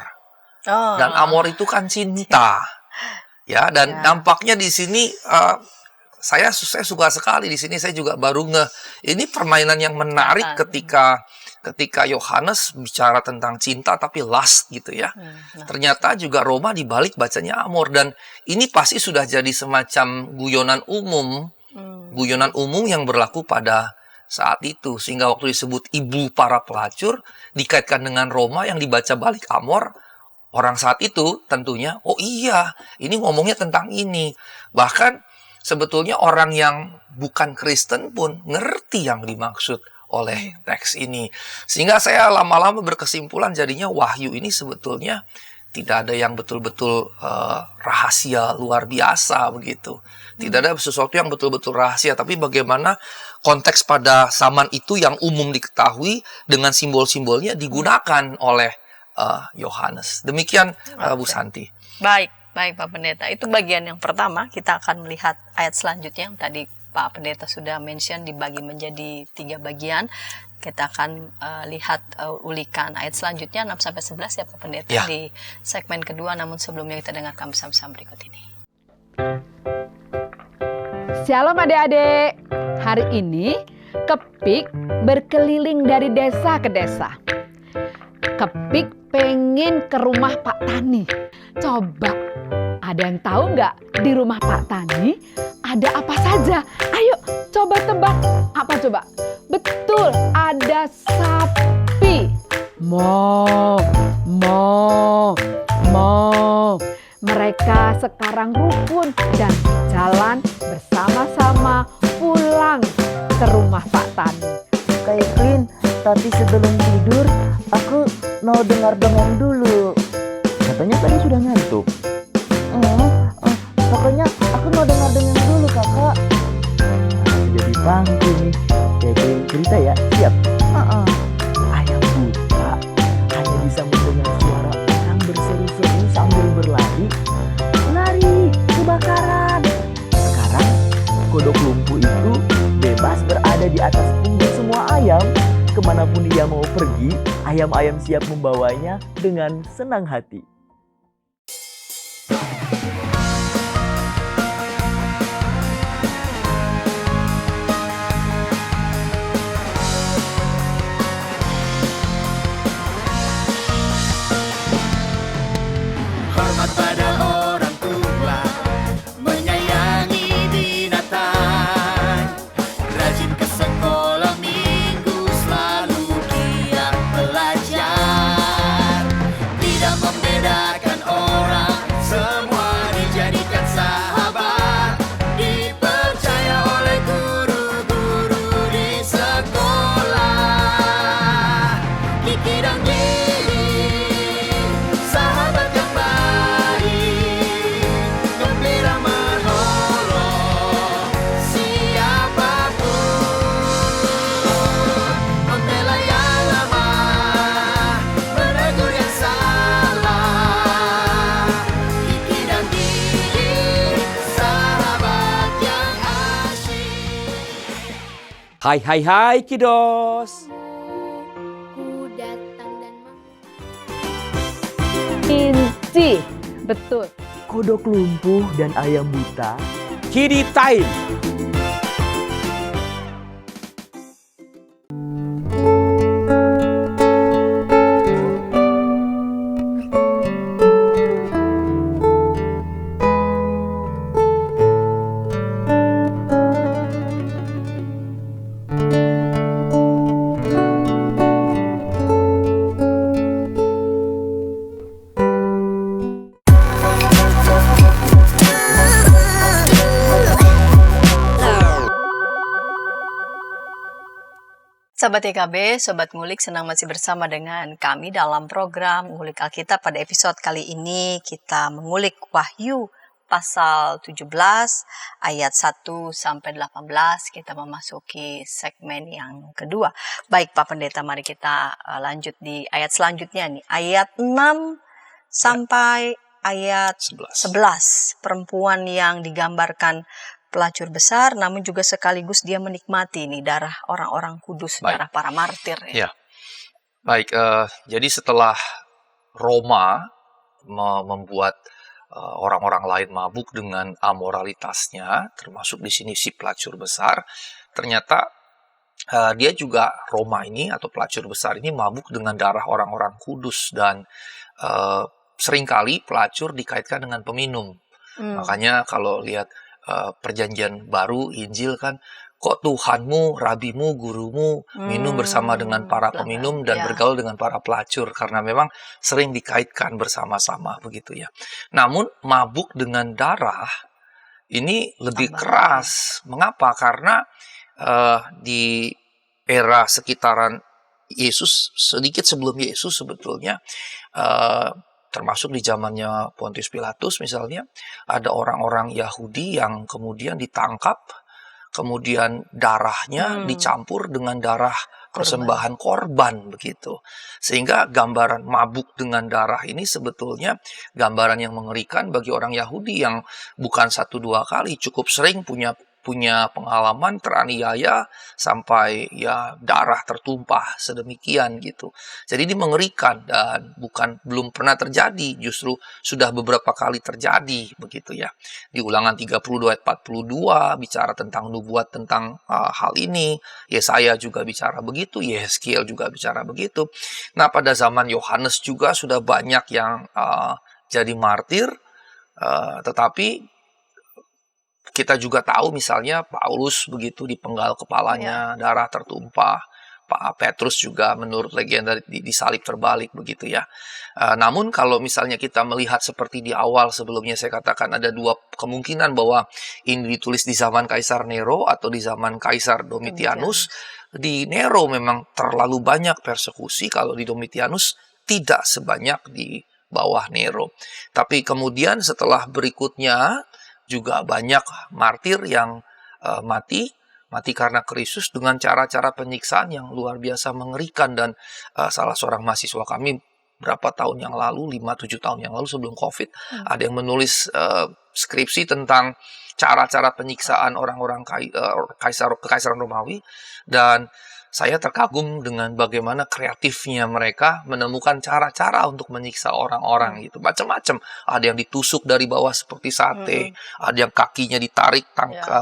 Dan Amor itu kan cinta. Ya, dan nampaknya di sini saya suka sekali di sini, saya juga baru ini permainan yang menarik ketika Yohanes bicara tentang cinta tapi lust gitu ya. Ternyata juga Roma dibalik bacanya Amor, dan ini pasti sudah jadi semacam guyonan umum yang berlaku pada saat itu, sehingga waktu disebut ibu para pelacur dikaitkan dengan Roma yang dibaca balik Amor. Orang saat itu tentunya, oh iya, ini ngomongnya tentang ini. Bahkan sebetulnya orang yang bukan Kristen pun ngerti yang dimaksud oleh teks ini. Sehingga saya lama-lama berkesimpulan jadinya Wahyu ini sebetulnya tidak ada yang betul-betul rahasia luar biasa begitu. Tidak ada sesuatu yang betul-betul rahasia, tapi bagaimana konteks pada zaman itu yang umum diketahui dengan simbol-simbolnya digunakan oleh Yohanes. Demikian Bu Santi. Baik, baik Pak Pendeta. Itu bagian yang pertama. Kita akan melihat ayat selanjutnya yang tadi Pak Pendeta sudah mention dibagi menjadi 3 bagian. Kita akan lihat ulikan ayat selanjutnya 6-11 ya Pak Pendeta Ya. di segmen kedua. Namun sebelumnya kita dengarkan bersama-sama berikut ini. Shalom adik-adik. Hari ini Kepik berkeliling dari desa ke desa. Kepik pengen ke rumah Pak Tani. Coba, ada yang tahu nggak di rumah Pak Tani ada apa saja? Ayo coba tebak. Apa coba? Betul, ada sapi. Mo, mo, mo. Mereka sekarang rukun dan jalan bersama-sama pulang ke rumah Pak Tani. Kak Evelyn, tapi sebelum tidur aku mau dengar dongeng dulu. Katanya tadi sudah ngantuk. Pokoknya aku mau dengar dongeng dulu kakak. Jadi pangku nih. Kayak cerita ya, siap? Ayam buta hanya bisa mendengar suara orang berseru-seru sambil berlari. Lari, kebakaran. Sekarang kodok lumpuh itu bebas berada di atas punggung semua ayam. Kemanapun ia mau pergi, ayam-ayam siap membawanya dengan senang hati. Hormat pada orang tua, menyayangi binatang, rajin ke sekolah minggu, selalu giat belajar, tidak membedakan orang, semua dijadikan sahabat, dipercaya oleh guru-guru di sekolah. Kiki dan Gigi, sahabat yang baik, gembira menolong siapapun, membela yang lemah, menegur yang salah. Kiki dan Gigi, sahabat yang asyik. Hai kiddos. Ku datang dan Inci, betul. Kodok lumpuh dan ayam buta. Kiddy time. Sahabat EKB, Sobat Ngulik, senang masih bersama dengan kami dalam program Ngulik Alkitab. Pada episode kali ini kita mengulik Wahyu pasal 17 ayat 1-18. Kita memasuki segmen yang kedua. Baik Pak Pendeta, mari kita lanjut di ayat selanjutnya nih. Ayat 6 sampai ayat 11. Perempuan yang digambarkan pelacur besar, namun juga sekaligus dia menikmati nih darah orang-orang kudus, Baik. darah para martir. Ya. Baik, jadi setelah Roma membuat orang-orang lain mabuk dengan amoralitasnya, termasuk di sini si pelacur besar, ternyata dia juga, Roma ini atau pelacur besar ini mabuk dengan darah orang-orang kudus, dan seringkali pelacur dikaitkan dengan peminum. Makanya kalau lihat Perjanjian Baru, Injil kan, kok Tuhanmu, rabimu, gurumu minum bersama dengan para peminum dan bergaul dengan para pelacur, karena memang sering dikaitkan bersama-sama begitu ya. Namun mabuk dengan darah ini lebih keras. Mengapa? Karena di era sekitaran Yesus, sedikit sebelum Yesus sebetulnya, termasuk di zamannya Pontius Pilatus misalnya, ada orang-orang Yahudi yang kemudian ditangkap, kemudian darahnya dicampur dengan darah persembahan korban begitu. Sehingga gambaran mabuk dengan darah ini sebetulnya gambaran yang mengerikan bagi orang Yahudi yang bukan 1-2 kali, cukup sering punya pengalaman teraniaya sampai ya darah tertumpah sedemikian gitu. Jadi ini mengerikan dan belum pernah terjadi, justru sudah beberapa kali terjadi begitu ya. Di Ulangan 32 ayat 42 bicara tentang nubuat tentang hal ini. Yesaya juga bicara begitu, Yehezkiel juga bicara begitu. Nah, pada zaman Yohanes juga sudah banyak yang jadi martir, tetapi kita juga tahu misalnya Paulus begitu dipenggal kepalanya, darah tertumpah. Pak Petrus juga menurut legenda disalib terbalik begitu ya. Namun kalau misalnya kita melihat seperti di awal sebelumnya saya katakan ada 2 kemungkinan bahwa ini ditulis di zaman Kaisar Nero atau di zaman Kaisar Domitianus. Di Nero memang terlalu banyak persekusi, kalau di Domitianus tidak sebanyak di bawah Nero. Tapi kemudian setelah berikutnya juga banyak martir yang mati karena Kristus dengan cara-cara penyiksaan yang luar biasa mengerikan. Dan salah seorang mahasiswa kami berapa tahun yang lalu, 5-7 tahun yang lalu sebelum COVID, ada yang menulis skripsi tentang cara-cara penyiksaan orang-orang kekaisaran Romawi. Dan saya terkagum dengan bagaimana kreatifnya mereka menemukan cara-cara untuk menyiksa orang-orang gitu. Macam-macam. Ada yang ditusuk dari bawah seperti sate, ada yang kakinya ditarik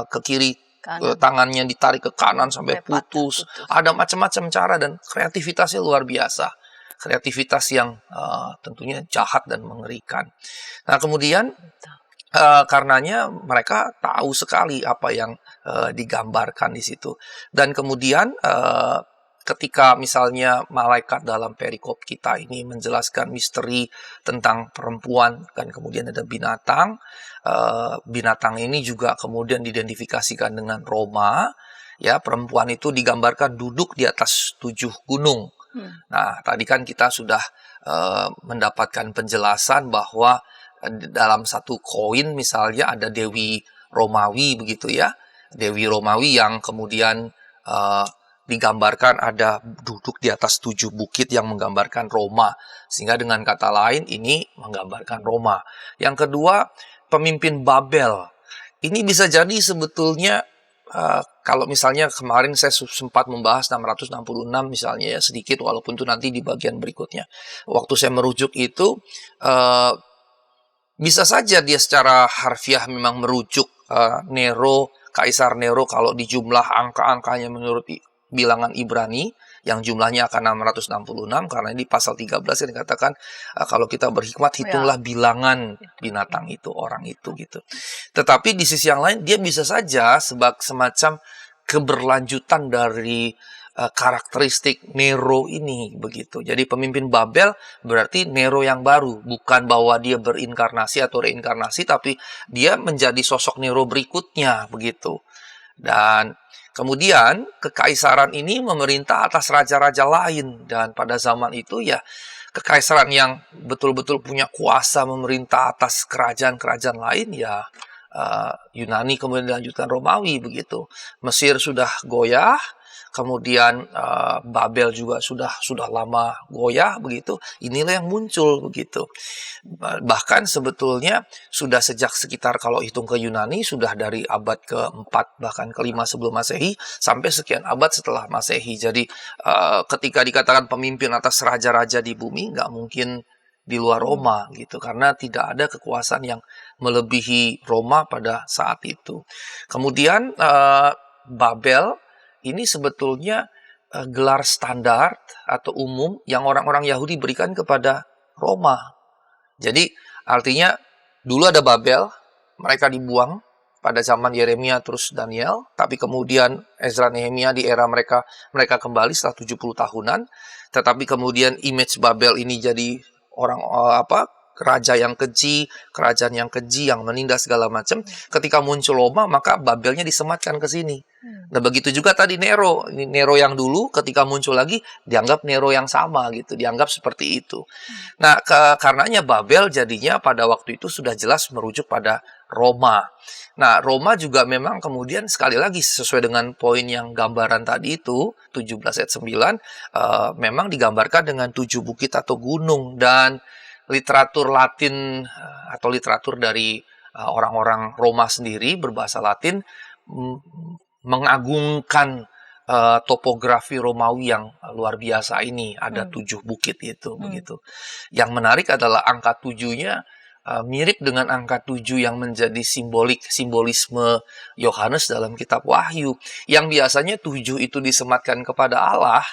ke kiri, tangannya ditarik ke kanan sampai putus. Ada macam-macam cara dan kreativitasnya luar biasa. Kreativitas yang tentunya jahat dan mengerikan. Nah, kemudian karenanya mereka tahu sekali apa yang digambarkan di situ. Dan kemudian ketika misalnya malaikat dalam perikop kita ini menjelaskan misteri tentang perempuan dan kemudian ada binatang, binatang ini juga kemudian diidentifikasikan dengan Roma. Ya, perempuan itu digambarkan duduk di atas 7 gunung. Nah, tadi kan kita sudah mendapatkan penjelasan bahwa dalam satu koin misalnya ada Dewi Romawi begitu ya. Dewi Romawi yang kemudian digambarkan ada duduk di atas 7 bukit yang menggambarkan Roma. Sehingga dengan kata lain ini menggambarkan Roma. Yang kedua, pemimpin Babel. Ini bisa jadi sebetulnya kalau misalnya kemarin saya sempat membahas 666 misalnya ya, sedikit walaupun itu nanti di bagian berikutnya. Waktu saya merujuk itu bisa saja dia secara harfiah memang merujuk Nero, Kaisar Nero kalau di jumlah angka-angkanya menurut bilangan Ibrani yang jumlahnya akan 666 karena di pasal 13 yang dikatakan kalau kita berhikmat hitunglah bilangan binatang itu, orang itu gitu. Tetapi di sisi yang lain dia bisa saja semacam keberlanjutan dari karakteristik Nero ini begitu. Jadi pemimpin Babel berarti Nero yang baru, bukan bahwa dia berinkarnasi atau reinkarnasi, tapi dia menjadi sosok Nero berikutnya begitu. Dan kemudian kekaisaran ini memerintah atas raja-raja lain, dan pada zaman itu ya kekaisaran yang betul-betul punya kuasa memerintah atas kerajaan-kerajaan lain ya Yunani kemudian dilanjutkan Romawi begitu. Mesir sudah goyah, kemudian Babel juga sudah lama goyah begitu. Inilah yang muncul begitu. Bahkan sebetulnya sudah sejak sekitar kalau hitung ke Yunani sudah dari abad ke-4 bahkan ke-5 sebelum Masehi sampai sekian abad setelah Masehi. Jadi ketika dikatakan pemimpin atas raja-raja di bumi nggak mungkin di luar Roma gitu, karena tidak ada kekuasaan yang melebihi Roma pada saat itu. Kemudian Babel ini sebetulnya gelar standar atau umum yang orang-orang Yahudi berikan kepada Roma. Jadi artinya dulu ada Babel, mereka dibuang pada zaman Yeremia terus Daniel, tapi kemudian Ezra Nehemia di era mereka kembali setelah 70 tahunan, tetapi kemudian image Babel ini jadi orang raja yang keji, kerajaan yang keji, yang menindas segala macam. Ketika muncul Roma, maka Babelnya disematkan ke sini. Nah, begitu juga tadi Nero. Ini Nero yang dulu ketika muncul lagi dianggap Nero yang sama gitu, dianggap seperti itu. Nah, karenanya Babel jadinya pada waktu itu sudah jelas merujuk pada Roma. Nah, Roma juga memang kemudian sekali lagi sesuai dengan poin yang gambaran tadi itu 17 ayat 9 memang digambarkan dengan 7 bukit atau gunung, dan literatur Latin atau literatur dari orang-orang Roma sendiri berbahasa Latin mengagungkan topografi Romawi yang luar biasa ini. Ada 7 bukit itu begitu. Yang menarik adalah angka 7-nya mirip dengan angka 7 yang menjadi simbolisme Yohanes dalam kitab Wahyu, yang biasanya 7 itu disematkan kepada Allah,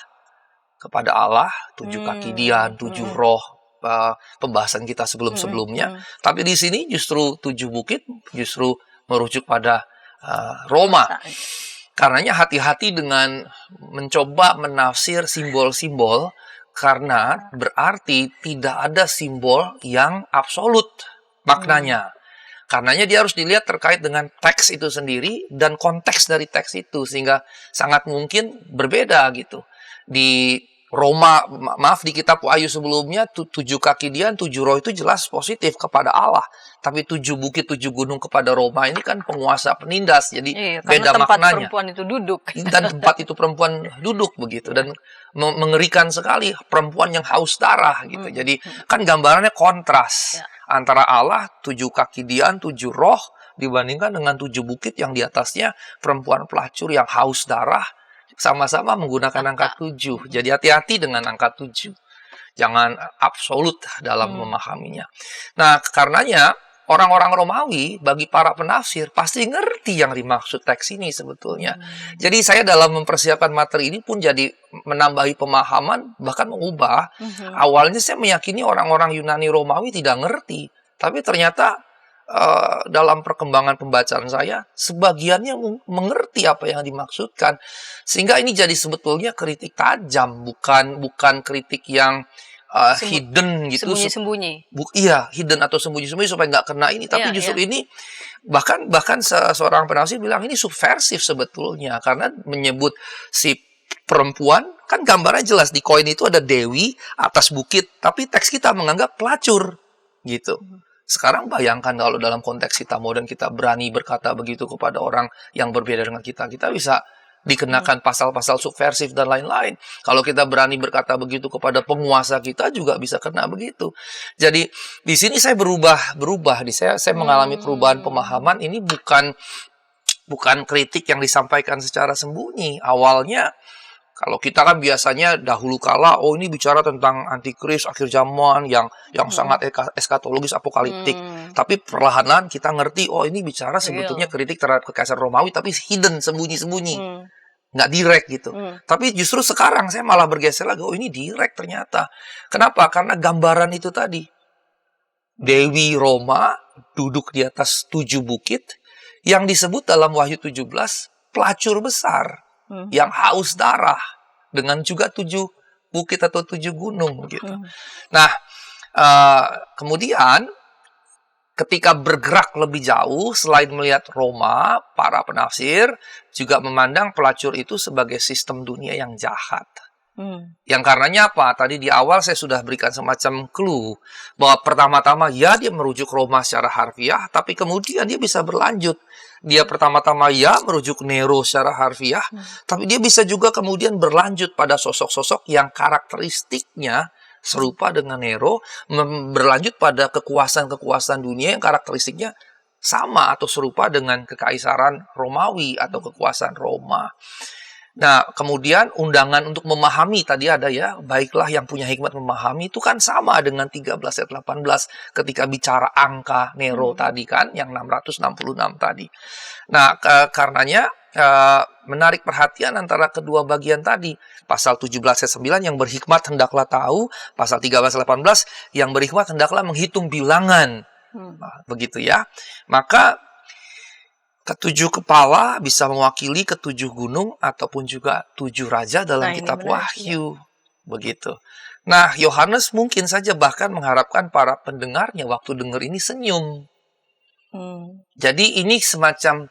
7 kaki dian, 7 roh, pembahasan kita sebelum-sebelumnya. Tapi di sini justru 7 bukit justru merujuk pada Roma. Karenanya hati-hati dengan mencoba menafsir simbol-simbol, karena berarti tidak ada simbol yang absolut maknanya. Karenanya dia harus dilihat terkait dengan teks itu sendiri dan konteks dari teks itu, sehingga sangat mungkin berbeda gitu. Di Roma, maaf, di kitab Wahyu sebelumnya 7 kaki dian, 7 roh itu jelas positif kepada Allah. Tapi 7 bukit, 7 gunung kepada Roma ini kan penguasa penindas. Jadi beda tempat maknanya. perempuan itu duduk. Dan tempat itu perempuan duduk begitu. Dan mengerikan sekali, perempuan yang haus darah gitu. Jadi kan gambarannya kontras antara Allah, 7 kaki dian, 7 roh, dibandingkan dengan 7 bukit yang di atasnya perempuan pelacur yang haus darah. Sama-sama menggunakan angka 7. Jadi hati-hati dengan angka 7. Jangan absolut dalam memahaminya. Nah, karenanya orang-orang Romawi bagi para penafsir pasti ngerti yang dimaksud teks ini sebetulnya. Jadi saya dalam mempersiapkan materi ini pun jadi menambahi pemahaman, bahkan mengubah. Awalnya saya meyakini orang-orang Yunani Romawi tidak ngerti. Tapi ternyata dalam perkembangan pembacaan saya, sebagiannya mengerti apa yang dimaksudkan, sehingga ini jadi sebetulnya kritik tajam, bukan kritik yang hidden gitu, Sembunyi-sembunyi. Iya, hidden atau sembunyi-sembunyi supaya nggak kena ini, tapi justru ini bahkan seorang penafsir bilang ini subversif sebetulnya, karena menyebut si perempuan, kan gambarnya jelas di koin itu ada dewi atas bukit, tapi teks kita menganggap pelacur gitu. Sekarang bayangkan kalau dalam konteks kita modern kita berani berkata begitu kepada orang yang berbeda dengan kita bisa dikenakan pasal-pasal subversif dan lain-lain. Kalau kita berani berkata begitu kepada penguasa kita juga bisa kena begitu. Jadi di sini saya berubah. Saya mengalami perubahan pemahaman. Ini bukan kritik yang disampaikan secara sembunyi. Awalnya kalau kita kan biasanya dahulu kala, ini bicara tentang antikris, akhir zaman yang sangat eskatologis, apokaliptik. Tapi perlahan-lahan kita ngerti, ini bicara sebetulnya kritik terhadap kekaisaran Romawi, tapi hidden, sembunyi-sembunyi. Nggak direct gitu. Tapi justru sekarang saya malah bergeser lagi, ini direct ternyata. Kenapa? Karena gambaran itu tadi. Dewi Roma duduk di atas 7 bukit, yang disebut dalam Wahyu 17, pelacur besar. Yang haus darah, dengan juga 7 bukit atau 7 gunung gitu. Nah, kemudian ketika bergerak lebih jauh, selain melihat Roma, para penafsir juga memandang pelacur itu sebagai sistem dunia yang jahat. Yang karenanya apa? Tadi di awal saya sudah berikan semacam clue bahwa pertama-tama dia merujuk Roma secara harfiah, tapi kemudian dia bisa berlanjut. Dia pertama-tama merujuk Nero secara harfiah, tapi dia bisa juga kemudian berlanjut pada sosok-sosok yang karakteristiknya serupa dengan Nero, berlanjut pada kekuasaan-kekuasaan dunia yang karakteristiknya sama atau serupa dengan kekaisaran Romawi atau kekuasaan Roma. Nah, kemudian undangan untuk memahami tadi ada baiklah yang punya hikmat memahami, itu kan sama dengan 13 ayat 18 ketika bicara angka Nero tadi kan, yang 666 tadi. Nah, karenanya menarik perhatian antara kedua bagian tadi. Pasal 17 ayat 9 yang berhikmat hendaklah tahu, pasal 13 ayat 18 yang berhikmat hendaklah menghitung bilangan. Begitu ya. Maka ketujuh kepala bisa mewakili ketujuh gunung ataupun juga 7 raja dalam kitab Wahyu. Begitu. Nah, Yohanes mungkin saja bahkan mengharapkan para pendengarnya waktu dengar ini senyum. Jadi ini semacam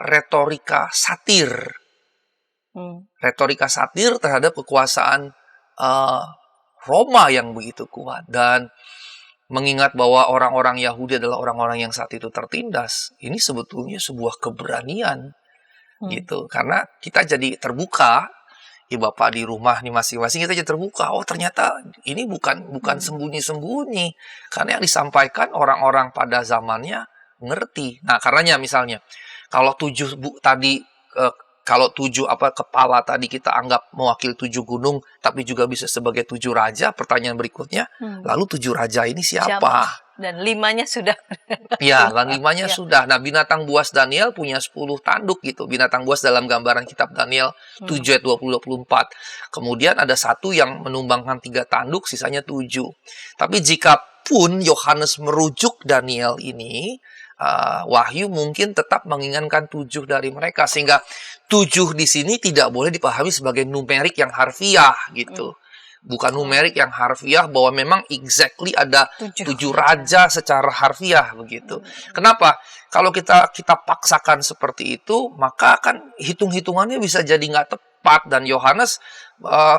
retorika satir. Retorika satir terhadap kekuasaan Roma yang begitu kuat. Dan mengingat bahwa orang-orang Yahudi adalah orang-orang yang saat itu tertindas, ini sebetulnya sebuah keberanian gitu. Karena kita jadi terbuka, ya Bapak di rumah nih masing-masing kita jadi terbuka. Oh ternyata ini bukan sembunyi-sembunyi. Karena yang disampaikan orang-orang pada zamannya ngerti. Nah karenanya misalnya kalau 7 kepala tadi kita anggap mewakili 7 gunung, tapi juga bisa sebagai 7 raja. Pertanyaan berikutnya, lalu 7 raja ini siapa? Dan 5-nya sudah. Ya, dan 5-nya sudah. Nah, binatang buas Daniel punya 10 tanduk gitu. Binatang buas dalam gambaran kitab Daniel 7 ayat 20-24. Kemudian ada satu yang menumbangkan 3 tanduk, sisanya 7. Tapi jika pun Yohanes merujuk Daniel ini, Wahyu mungkin tetap menginginkan 7 dari mereka, sehingga 7 di sini tidak boleh dipahami sebagai numerik yang harfiah gitu. Bukan numerik yang harfiah bahwa memang exactly ada 7 raja secara harfiah begitu. Kenapa? Kalau kita paksakan seperti itu, maka kan hitung-hitungannya bisa jadi nggak tepat, dan Yohanes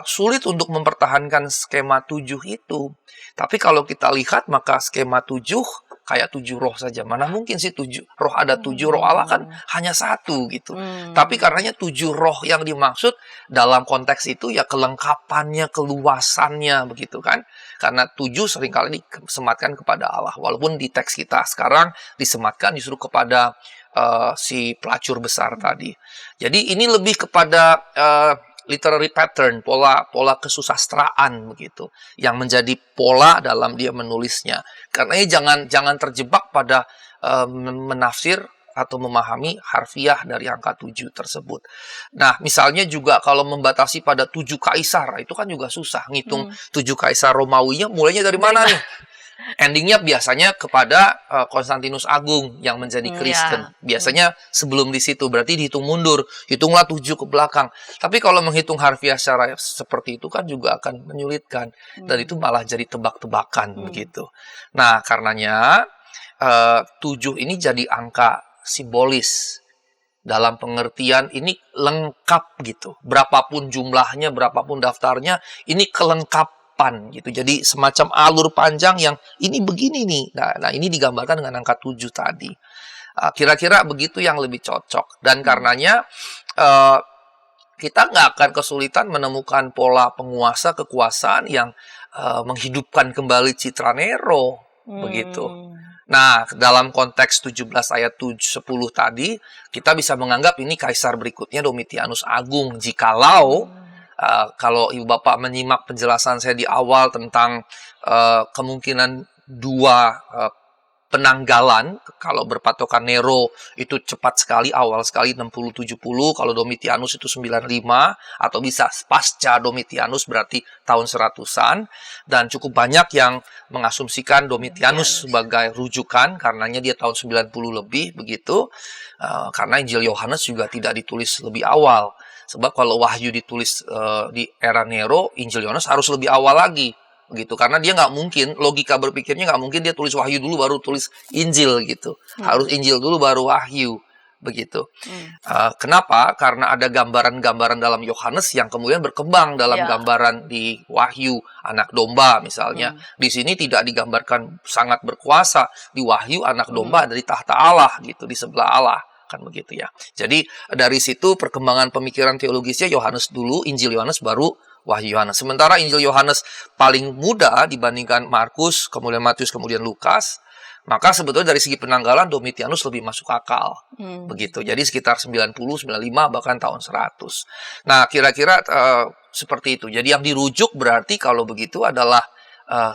sulit untuk mempertahankan skema 7 itu. Tapi kalau kita lihat, maka skema 7 kayak 7 roh saja. Mana mungkin sih 7 roh, ada 7 roh Allah kan hanya 1 gitu. Tapi karenanya 7 roh yang dimaksud dalam konteks itu ya kelengkapannya, keluasannya begitu kan. Karena 7 seringkali disematkan kepada Allah. Walaupun di teks kita sekarang disematkan justru kepada si pelacur besar tadi. Jadi ini lebih kepada literary pattern, pola kesusastraan begitu, yang menjadi pola dalam dia menulisnya. Karena jangan terjebak pada menafsir atau memahami harfiah dari angka 7 tersebut. Nah, misalnya juga kalau membatasi pada 7 kaisar, itu kan juga susah ngitung 7 kaisar Romawinya mulainya dari mana nih? Endingnya biasanya kepada Konstantinus Agung yang menjadi Kristen. Biasanya sebelum di situ, berarti dihitung mundur. Hitunglah 7 ke belakang. Tapi kalau menghitung harfiah secara seperti itu kan juga akan menyulitkan. Dan itu malah jadi tebak-tebakan begitu. Nah, karenanya 7 ini jadi angka simbolis. Dalam pengertian ini lengkap gitu. Berapapun jumlahnya, berapapun daftarnya, ini kelengkapan gitu. Jadi semacam alur panjang yang ini begini nih. Nah ini digambarkan dengan angka 7 tadi. Kira-kira begitu yang lebih cocok. Dan karenanya kita nggak akan kesulitan menemukan pola penguasa kekuasaan yang menghidupkan kembali citra Nero. Begitu. Nah, dalam konteks 17 ayat 10 tadi, kita bisa menganggap ini kaisar berikutnya Domitianus Agung. Jikalau kalau Ibu Bapak menyimak penjelasan saya di awal tentang kemungkinan 2 penanggalan, kalau berpatokan Nero itu cepat sekali, awal sekali 60-70, kalau Domitianus itu 95, atau bisa pasca Domitianus berarti tahun 100-an, dan cukup banyak yang mengasumsikan Domitianus sebagai rujukan, karenanya dia tahun 90 lebih, begitu, karena Injil Yohanes juga tidak ditulis lebih awal. Sebab kalau Wahyu ditulis di era Nero, Injil Yohanes harus lebih awal lagi, begitu. Karena dia nggak mungkin, logika berpikirnya nggak mungkin dia tulis Wahyu dulu baru tulis Injil gitu. Harus Injil dulu baru Wahyu, begitu. Kenapa? Karena ada gambaran-gambaran dalam Yohanes yang kemudian berkembang dalam gambaran di Wahyu, anak domba misalnya. Di sini tidak digambarkan sangat berkuasa, di Wahyu anak domba dari tahta Allah gitu, di sebelah Allah. Kan begitu ya. Jadi dari situ perkembangan pemikiran teologisnya Yohanes dulu, Injil Yohanes baru Wahyu Yohanes. Sementara Injil Yohanes paling muda dibandingkan Markus, kemudian Matius, kemudian Lukas, maka sebetulnya dari segi penanggalan Domitianus lebih masuk akal. Begitu. Jadi sekitar 90, 95 bahkan tahun 100. Nah, kira-kira seperti itu. Jadi yang dirujuk berarti kalau begitu adalah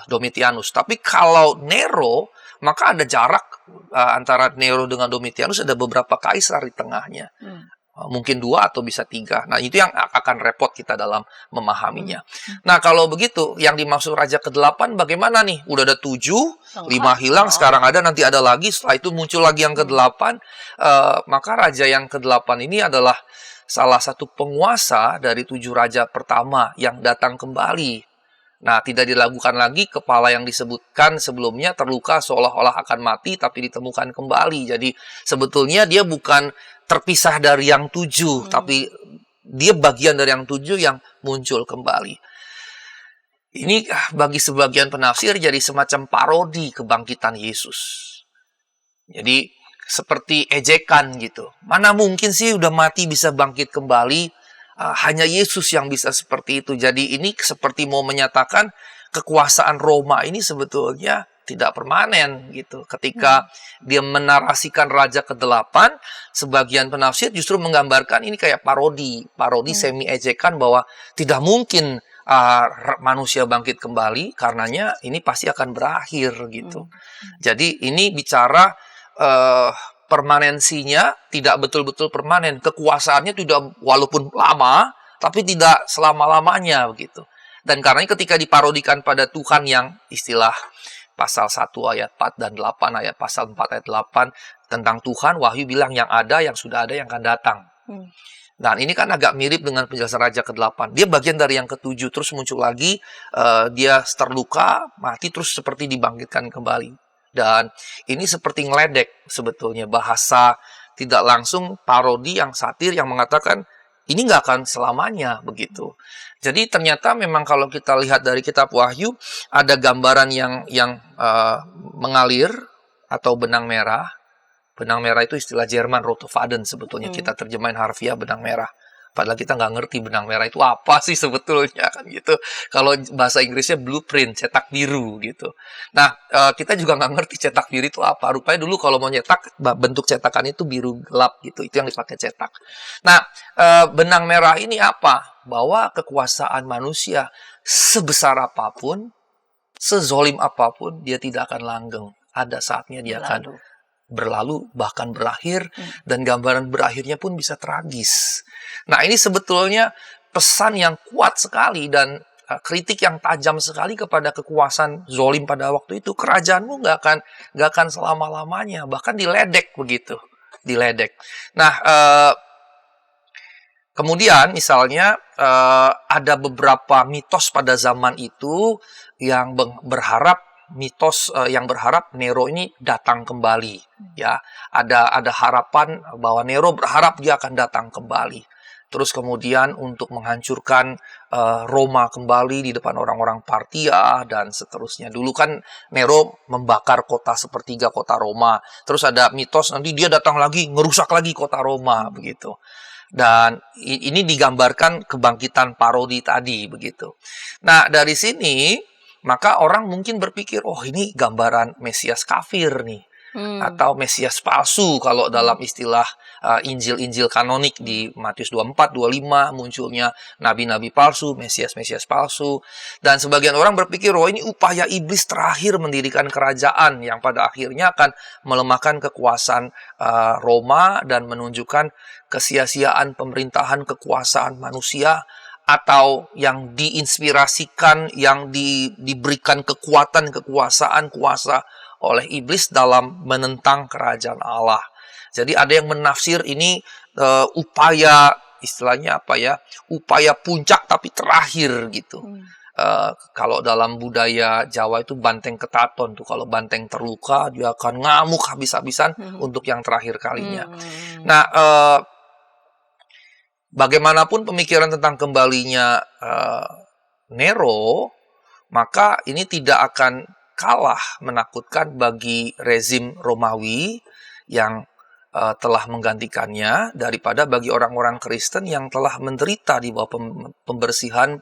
Domitianus. Tapi kalau Nero, maka ada jarak antara Nero dengan Domitianus, ada beberapa kaisar di tengahnya. Mungkin 2 atau bisa 3. Nah, itu yang akan repot kita dalam memahaminya. Nah, kalau begitu, yang dimaksud Raja ke-8 bagaimana nih? Udah ada 7, 5 hilang, sekarang ada, nanti ada lagi, setelah itu muncul lagi yang ke-8. Maka Raja yang ke-8 ini adalah salah satu penguasa dari 7 raja pertama yang datang kembali. Nah, tidak dilakukan lagi, kepala yang disebutkan sebelumnya terluka seolah-olah akan mati, tapi ditemukan kembali. Jadi, sebetulnya dia bukan terpisah dari yang 7, tapi dia bagian dari yang 7 yang muncul kembali. Ini bagi sebagian penafsir jadi semacam parodi kebangkitan Yesus. Jadi seperti ejekan gitu. Mana mungkin sih udah mati bisa bangkit kembali? Hanya Yesus yang bisa seperti itu. Jadi ini seperti mau menyatakan kekuasaan Roma ini sebetulnya tidak permanen gitu. Ketika dia menarasikan Raja ke-8, sebagian penafsir justru menggambarkan ini kayak parodi semi ejekan bahwa tidak mungkin manusia bangkit kembali, karenanya ini pasti akan berakhir gitu. Jadi ini bicara permanensinya tidak betul-betul permanen. Kekuasaannya tidak, walaupun lama, tapi tidak selama-lamanya begitu. Dan karenanya ketika diparodikan pada Tuhan yang istilah pasal 1 ayat 4 dan 8, ayat pasal 4 ayat 8 tentang Tuhan, Wahyu bilang yang ada, yang sudah ada, yang akan datang. Dan ini kan agak mirip dengan penjelasan Raja ke-8. Dia bagian dari yang ke-7, terus muncul lagi, dia terluka, mati, terus seperti dibangkitkan kembali. Dan ini seperti ngeledek sebetulnya, bahasa tidak langsung parodi yang satir yang mengatakan ini nggak akan selamanya begitu. Jadi ternyata memang kalau kita lihat dari kitab Wahyu ada gambaran yang mengalir atau benang merah. Benang merah itu istilah Jerman, rote Faden sebetulnya kita terjemahin harfiah benang merah. Padahal kita nggak ngerti benang merah itu apa sih sebetulnya kan gitu. Kalau bahasa Inggrisnya blueprint, cetak biru gitu. Nah, kita juga nggak ngerti cetak biru itu apa. Rupanya dulu kalau mau nyetak, bentuk cetakan itu biru gelap gitu. Itu yang dipakai cetak. Nah, benang merah ini apa? Bahwa kekuasaan manusia sebesar apapun, sezolim apapun, dia tidak akan langgeng. Ada saatnya dia akan berlalu, bahkan berakhir, dan gambaran berakhirnya pun bisa tragis. Nah, ini sebetulnya pesan yang kuat sekali dan kritik yang tajam sekali kepada kekuasaan zolim pada waktu itu. Kerajaanmu nggak akan selama-lamanya, bahkan diledek begitu, diledek. Nah, kemudian misalnya ada beberapa mitos pada zaman itu yang berharap Nero ini datang kembali, ya. Ada harapan bahwa Nero berharap dia akan datang kembali. Terus kemudian untuk menghancurkan Roma kembali di depan orang-orang Partia dan seterusnya. Dulu kan Nero membakar kota sepertiga kota Roma. Terus ada mitos nanti dia datang lagi ngerusak lagi kota Roma begitu. Dan ini digambarkan kebangkitan parodi tadi begitu. Nah, dari sini maka orang mungkin berpikir, oh ini gambaran Mesias kafir nih. Atau Mesias palsu kalau dalam istilah Injil-Injil kanonik di Matius 24, 25 munculnya nabi-nabi palsu, Mesias-Mesias palsu. Dan sebagian orang berpikir, oh ini upaya iblis terakhir mendirikan kerajaan yang pada akhirnya akan melemahkan kekuasaan Roma dan menunjukkan kesia-siaan pemerintahan kekuasaan manusia, atau yang diinspirasikan, yang diberikan kekuatan, kekuasaan, kuasa oleh iblis dalam menentang kerajaan Allah. Jadi ada yang menafsir ini upaya, istilahnya apa ya, upaya puncak tapi terakhir gitu. Kalau dalam budaya Jawa itu banteng ketaton tuh, kalau banteng terluka dia akan ngamuk habis-habisan untuk yang terakhir kalinya. Nah, bagaimanapun pemikiran tentang kembalinya Nero, maka ini tidak akan kalah menakutkan bagi rezim Romawi yang telah menggantikannya daripada bagi orang-orang Kristen yang telah menderita di bawah pembersihan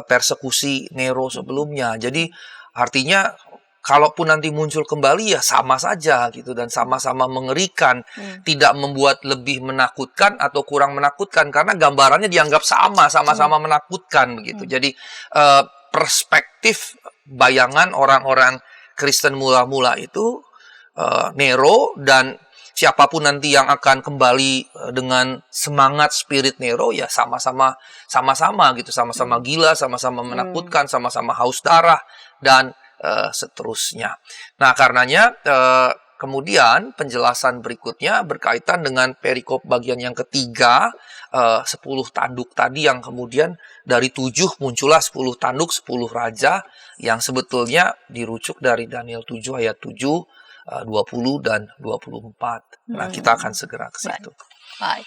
persekusi Nero sebelumnya. Jadi artinya kalaupun nanti muncul kembali ya sama saja gitu dan sama-sama mengerikan, tidak membuat lebih menakutkan atau kurang menakutkan karena gambarannya dianggap sama-sama menakutkan begitu. Jadi perspektif bayangan orang-orang Kristen mula-mula itu Nero dan siapapun nanti yang akan kembali dengan semangat spirit Nero ya sama-sama gitu, sama-sama gila, sama-sama menakutkan, sama-sama haus darah dan seterusnya. Nah, karenanya kemudian penjelasan berikutnya berkaitan dengan perikop bagian yang ketiga, 10 tanduk tadi yang kemudian dari 7 muncullah 10 tanduk, 10 raja yang sebetulnya dirujuk dari Daniel 7 ayat 7 20 dan 24. Nah, kita akan segera ke situ. Baik.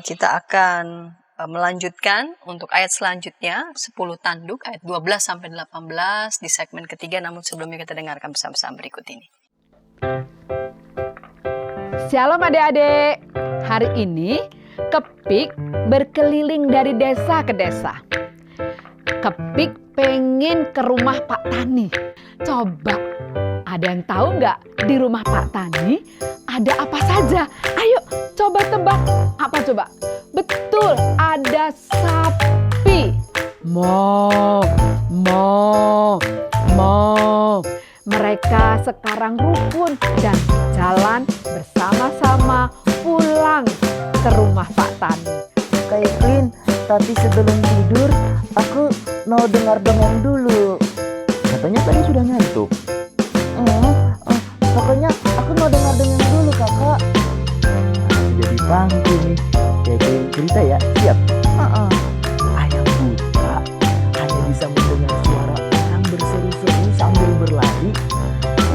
Kita akan melanjutkan untuk ayat selanjutnya 10 tanduk ayat 12 sampai 18 di segmen ketiga, namun sebelumnya kita dengarkan pesan-pesan berikut ini. Shalom adik-adik. Hari ini Kepik berkeliling dari desa ke desa. Kepik pengen ke rumah Pak Tani. Coba, ada yang tahu nggak di rumah Pak Tani ada apa saja? Ayo coba tebak. Apa coba? Betul, ada sapi. Mo, mo, mo. Mereka sekarang rukun dan jalan bersama-sama pulang ke rumah Pak Tani. Kak Evelyn, tapi sebelum tidur aku mau dengar dongeng dulu. Katanya tadi sudah ngantuk. Pokoknya aku mau dengar dongeng dulu kakak. Jadi pangku nih. Kayak cerita ya, siap? Ayam buta hanya bisa mendengar suara orang berseru-seru sambil berlari.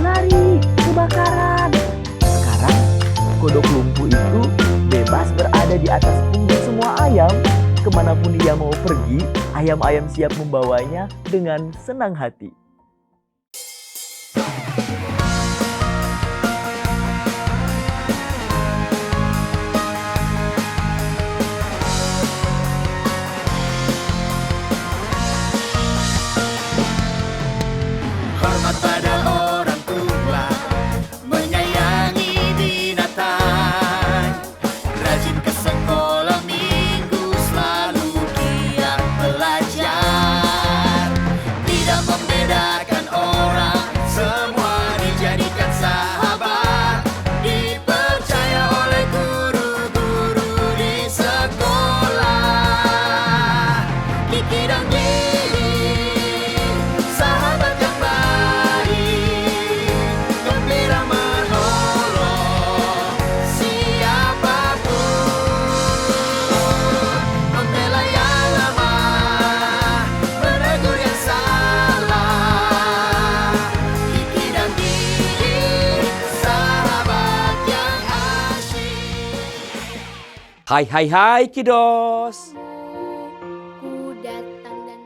Lari, kebakaran. Sekarang kodok lumpuh itu bebas berada di atas punggung semua ayam. Kemanapun ia mau pergi, ayam-ayam siap membawanya dengan senang hati. Hormat pada orang tua, menyayangi binatang, rajin ke sekolah minggu, selalu giat belajar, tidak membedakan orang, semua dijadikan sahabat, dipercaya oleh guru-guru di sekolah. Kiki dan Didi, sahabat yang baik, gembira menolong siapapun, membela yang lemah, menegur yang salah. Kiki dan Didi, sahabat yang asyik. Hai kiddos. Ku datang dan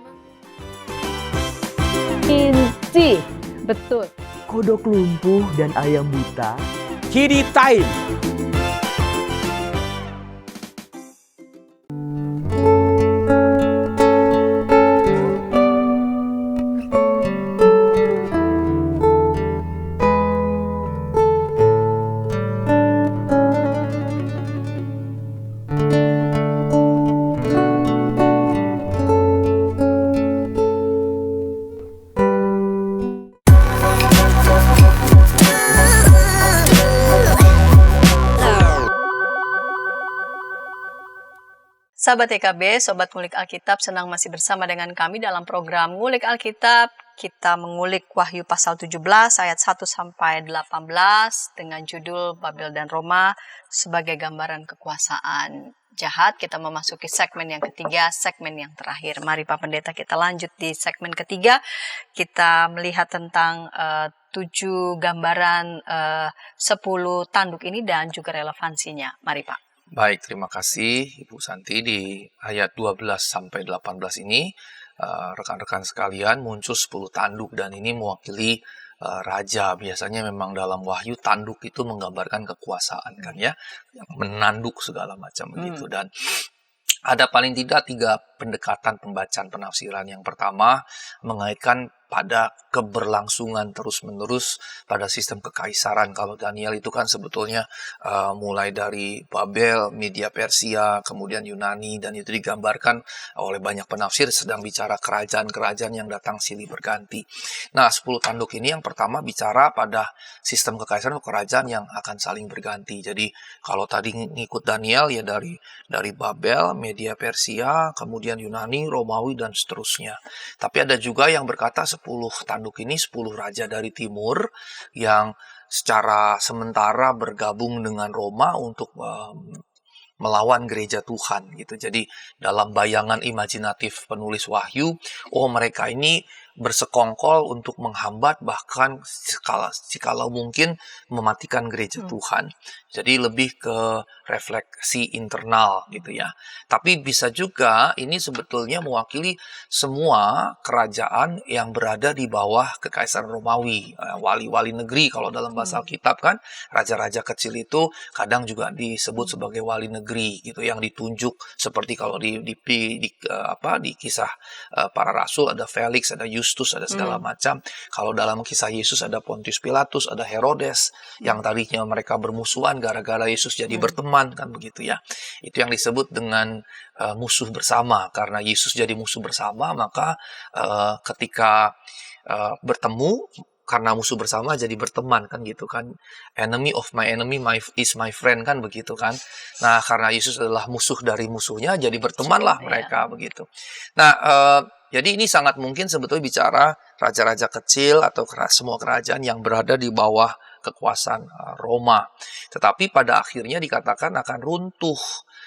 Inci, betul. Kodok lumpuh dan ayam buta. Kiddy time. Sahabat TKB, Sobat Ngulik Alkitab, senang masih bersama dengan kami dalam program Ngulik Alkitab. Kita mengulik Wahyu pasal 17 ayat 1 sampai 18 dengan judul Babel dan Roma sebagai gambaran kekuasaan jahat. Kita memasuki segmen yang ketiga, segmen yang terakhir. Mari Pak Pendeta kita lanjut di segmen ketiga. Kita melihat tentang 7 gambaran 10 tanduk ini dan juga relevansinya. Mari Pak. Baik, terima kasih Ibu Santi. Di ayat 12 sampai 18 ini, rekan-rekan sekalian, muncul 10 tanduk dan ini mewakili raja. Biasanya memang dalam Wahyu tanduk itu menggambarkan kekuasaan kan ya, yang menanduk segala macam begitu. Dan ada paling tidak 3 pendekatan pembacaan penafsiran. Yang pertama mengaitkan pada keberlangsungan terus-menerus pada sistem kekaisaran. Kalau Daniel itu kan sebetulnya mulai dari Babel, Media Persia, kemudian Yunani, dan itu digambarkan oleh banyak penafsir sedang bicara kerajaan-kerajaan yang datang silih berganti. Nah, 10 tanduk ini yang pertama bicara pada sistem kekaisaran atau kerajaan yang akan saling berganti. Jadi kalau tadi ngikut Daniel ya dari Babel, Media Persia, kemudian Yunani, Romawi, dan seterusnya. Tapi ada juga yang berkata 10 tanduk ini 10 raja dari timur yang secara sementara bergabung dengan Roma untuk melawan gereja Tuhan gitu. Jadi dalam bayangan imajinatif penulis Wahyu, mereka ini bersekongkol untuk menghambat, bahkan jikalau mungkin mematikan gereja Tuhan. Jadi lebih ke refleksi internal gitu ya. Tapi bisa juga ini sebetulnya mewakili semua kerajaan yang berada di bawah kekaisaran Romawi, wali-wali negeri kalau dalam bahasa Alkitab kan, raja-raja kecil itu kadang juga disebut sebagai wali negeri gitu, yang ditunjuk seperti kalau di kisah para rasul ada Felix, ada Justus, ada segala macam. Kalau dalam kisah Yesus ada Pontius Pilatus, ada Herodes, yang tadinya mereka bermusuhan gara-gara Yesus jadi berteman kan begitu ya. Itu yang disebut dengan musuh bersama. Karena Yesus jadi musuh bersama, maka ketika bertemu karena musuh bersama jadi berteman kan gitu kan. Enemy of my enemy is my friend kan begitu kan. Nah, karena Yesus adalah musuh dari musuhnya, jadi bertemanlah mereka begitu. Nah, jadi ini sangat mungkin sebetulnya bicara raja-raja kecil atau semua kerajaan yang berada di bawah kekuasaan Roma. Tetapi pada akhirnya dikatakan akan runtuh.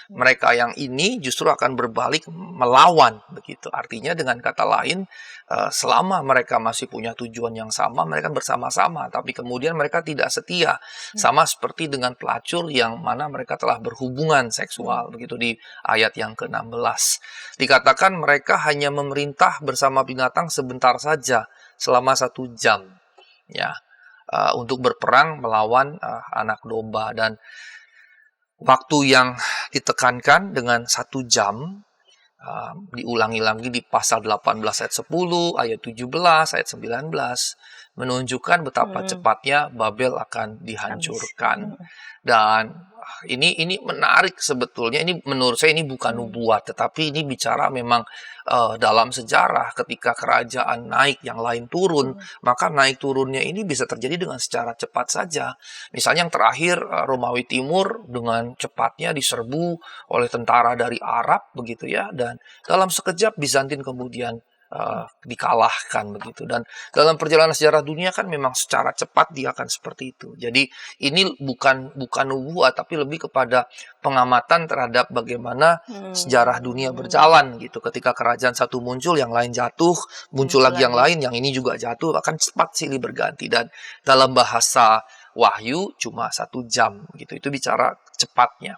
Mereka yang ini justru akan berbalik melawan begitu. Artinya dengan kata lain, selama mereka masih punya tujuan yang sama, mereka bersama-sama. Tapi kemudian mereka tidak setia. Sama seperti dengan pelacur yang mana mereka telah berhubungan seksual. Begitu di ayat yang ke-16. Dikatakan mereka hanya memerintah bersama binatang sebentar saja, selama 1 jam. Ya. Untuk berperang melawan anak domba, dan waktu yang ditekankan dengan 1 jam diulangi lagi di pasal 18 ayat 10, ayat 17, ayat 19 menunjukkan betapa cepatnya Babel akan dihancurkan. Dan ini menarik sebetulnya. Ini menurut saya ini bukan nubuat, tetapi ini bicara memang dalam sejarah ketika kerajaan naik yang lain turun, maka naik turunnya ini bisa terjadi dengan secara cepat saja. Misalnya yang terakhir Romawi Timur dengan cepatnya diserbu oleh tentara dari Arab begitu ya, dan dalam sekejap Bizantin kemudian dikalahkan begitu. Dan dalam perjalanan sejarah dunia kan memang secara cepat dia akan seperti itu. Jadi ini bukan nubuat, tapi lebih kepada pengamatan terhadap bagaimana sejarah dunia berjalan gitu. Ketika kerajaan satu muncul, yang lain jatuh, muncul lagi yang lain, yang ini juga jatuh, akan cepat silih berganti. Dan dalam bahasa Wahyu cuma 1 jam gitu. Itu bicara cepatnya.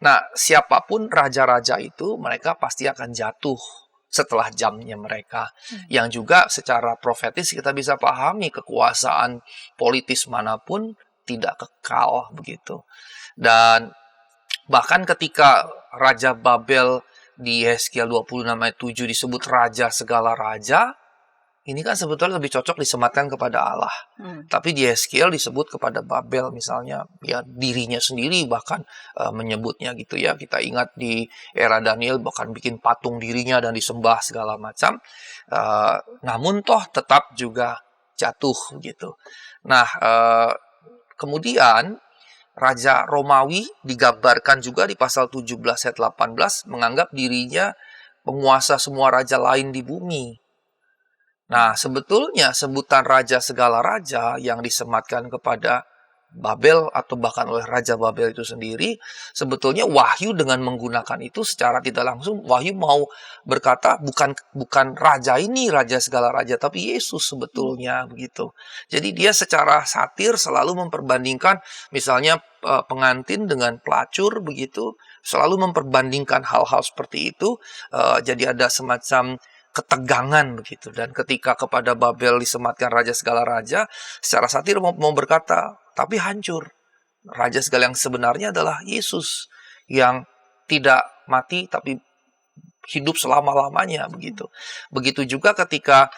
Nah, siapapun raja-raja itu, mereka pasti akan jatuh setelah jamnya mereka. Yang juga secara profetis kita bisa pahami kekuasaan politis manapun tidak kekal begitu. Dan bahkan ketika Raja Babel di Yeskiel 26 ayat 7 disebut raja segala raja, ini kan sebetulnya lebih cocok disematkan kepada Allah. Tapi di Yeskiel disebut kepada Babel misalnya, ya dirinya sendiri bahkan menyebutnya gitu ya. Kita ingat di era Daniel bahkan bikin patung dirinya dan disembah segala macam. Namun toh tetap juga jatuh gitu. Nah, kemudian Raja Romawi digambarkan juga di pasal 17 ayat 18 menganggap dirinya penguasa semua raja lain di bumi. Nah, sebetulnya sebutan raja segala raja yang disematkan kepada Babel atau bahkan oleh Raja Babel itu sendiri, sebetulnya Wahyu dengan menggunakan itu secara tidak langsung, Wahyu mau berkata bukan raja ini raja segala raja, tapi Yesus sebetulnya begitu. Jadi dia secara satir selalu memperbandingkan misalnya pengantin dengan pelacur begitu, selalu memperbandingkan hal-hal seperti itu. Jadi ada semacam ketegangan begitu. Dan ketika kepada Babel disematkan raja segala raja, secara satir mau berkata, tapi hancur. Raja segala yang sebenarnya adalah Yesus yang tidak mati tapi hidup selama-lamanya begitu. Begitu juga ketika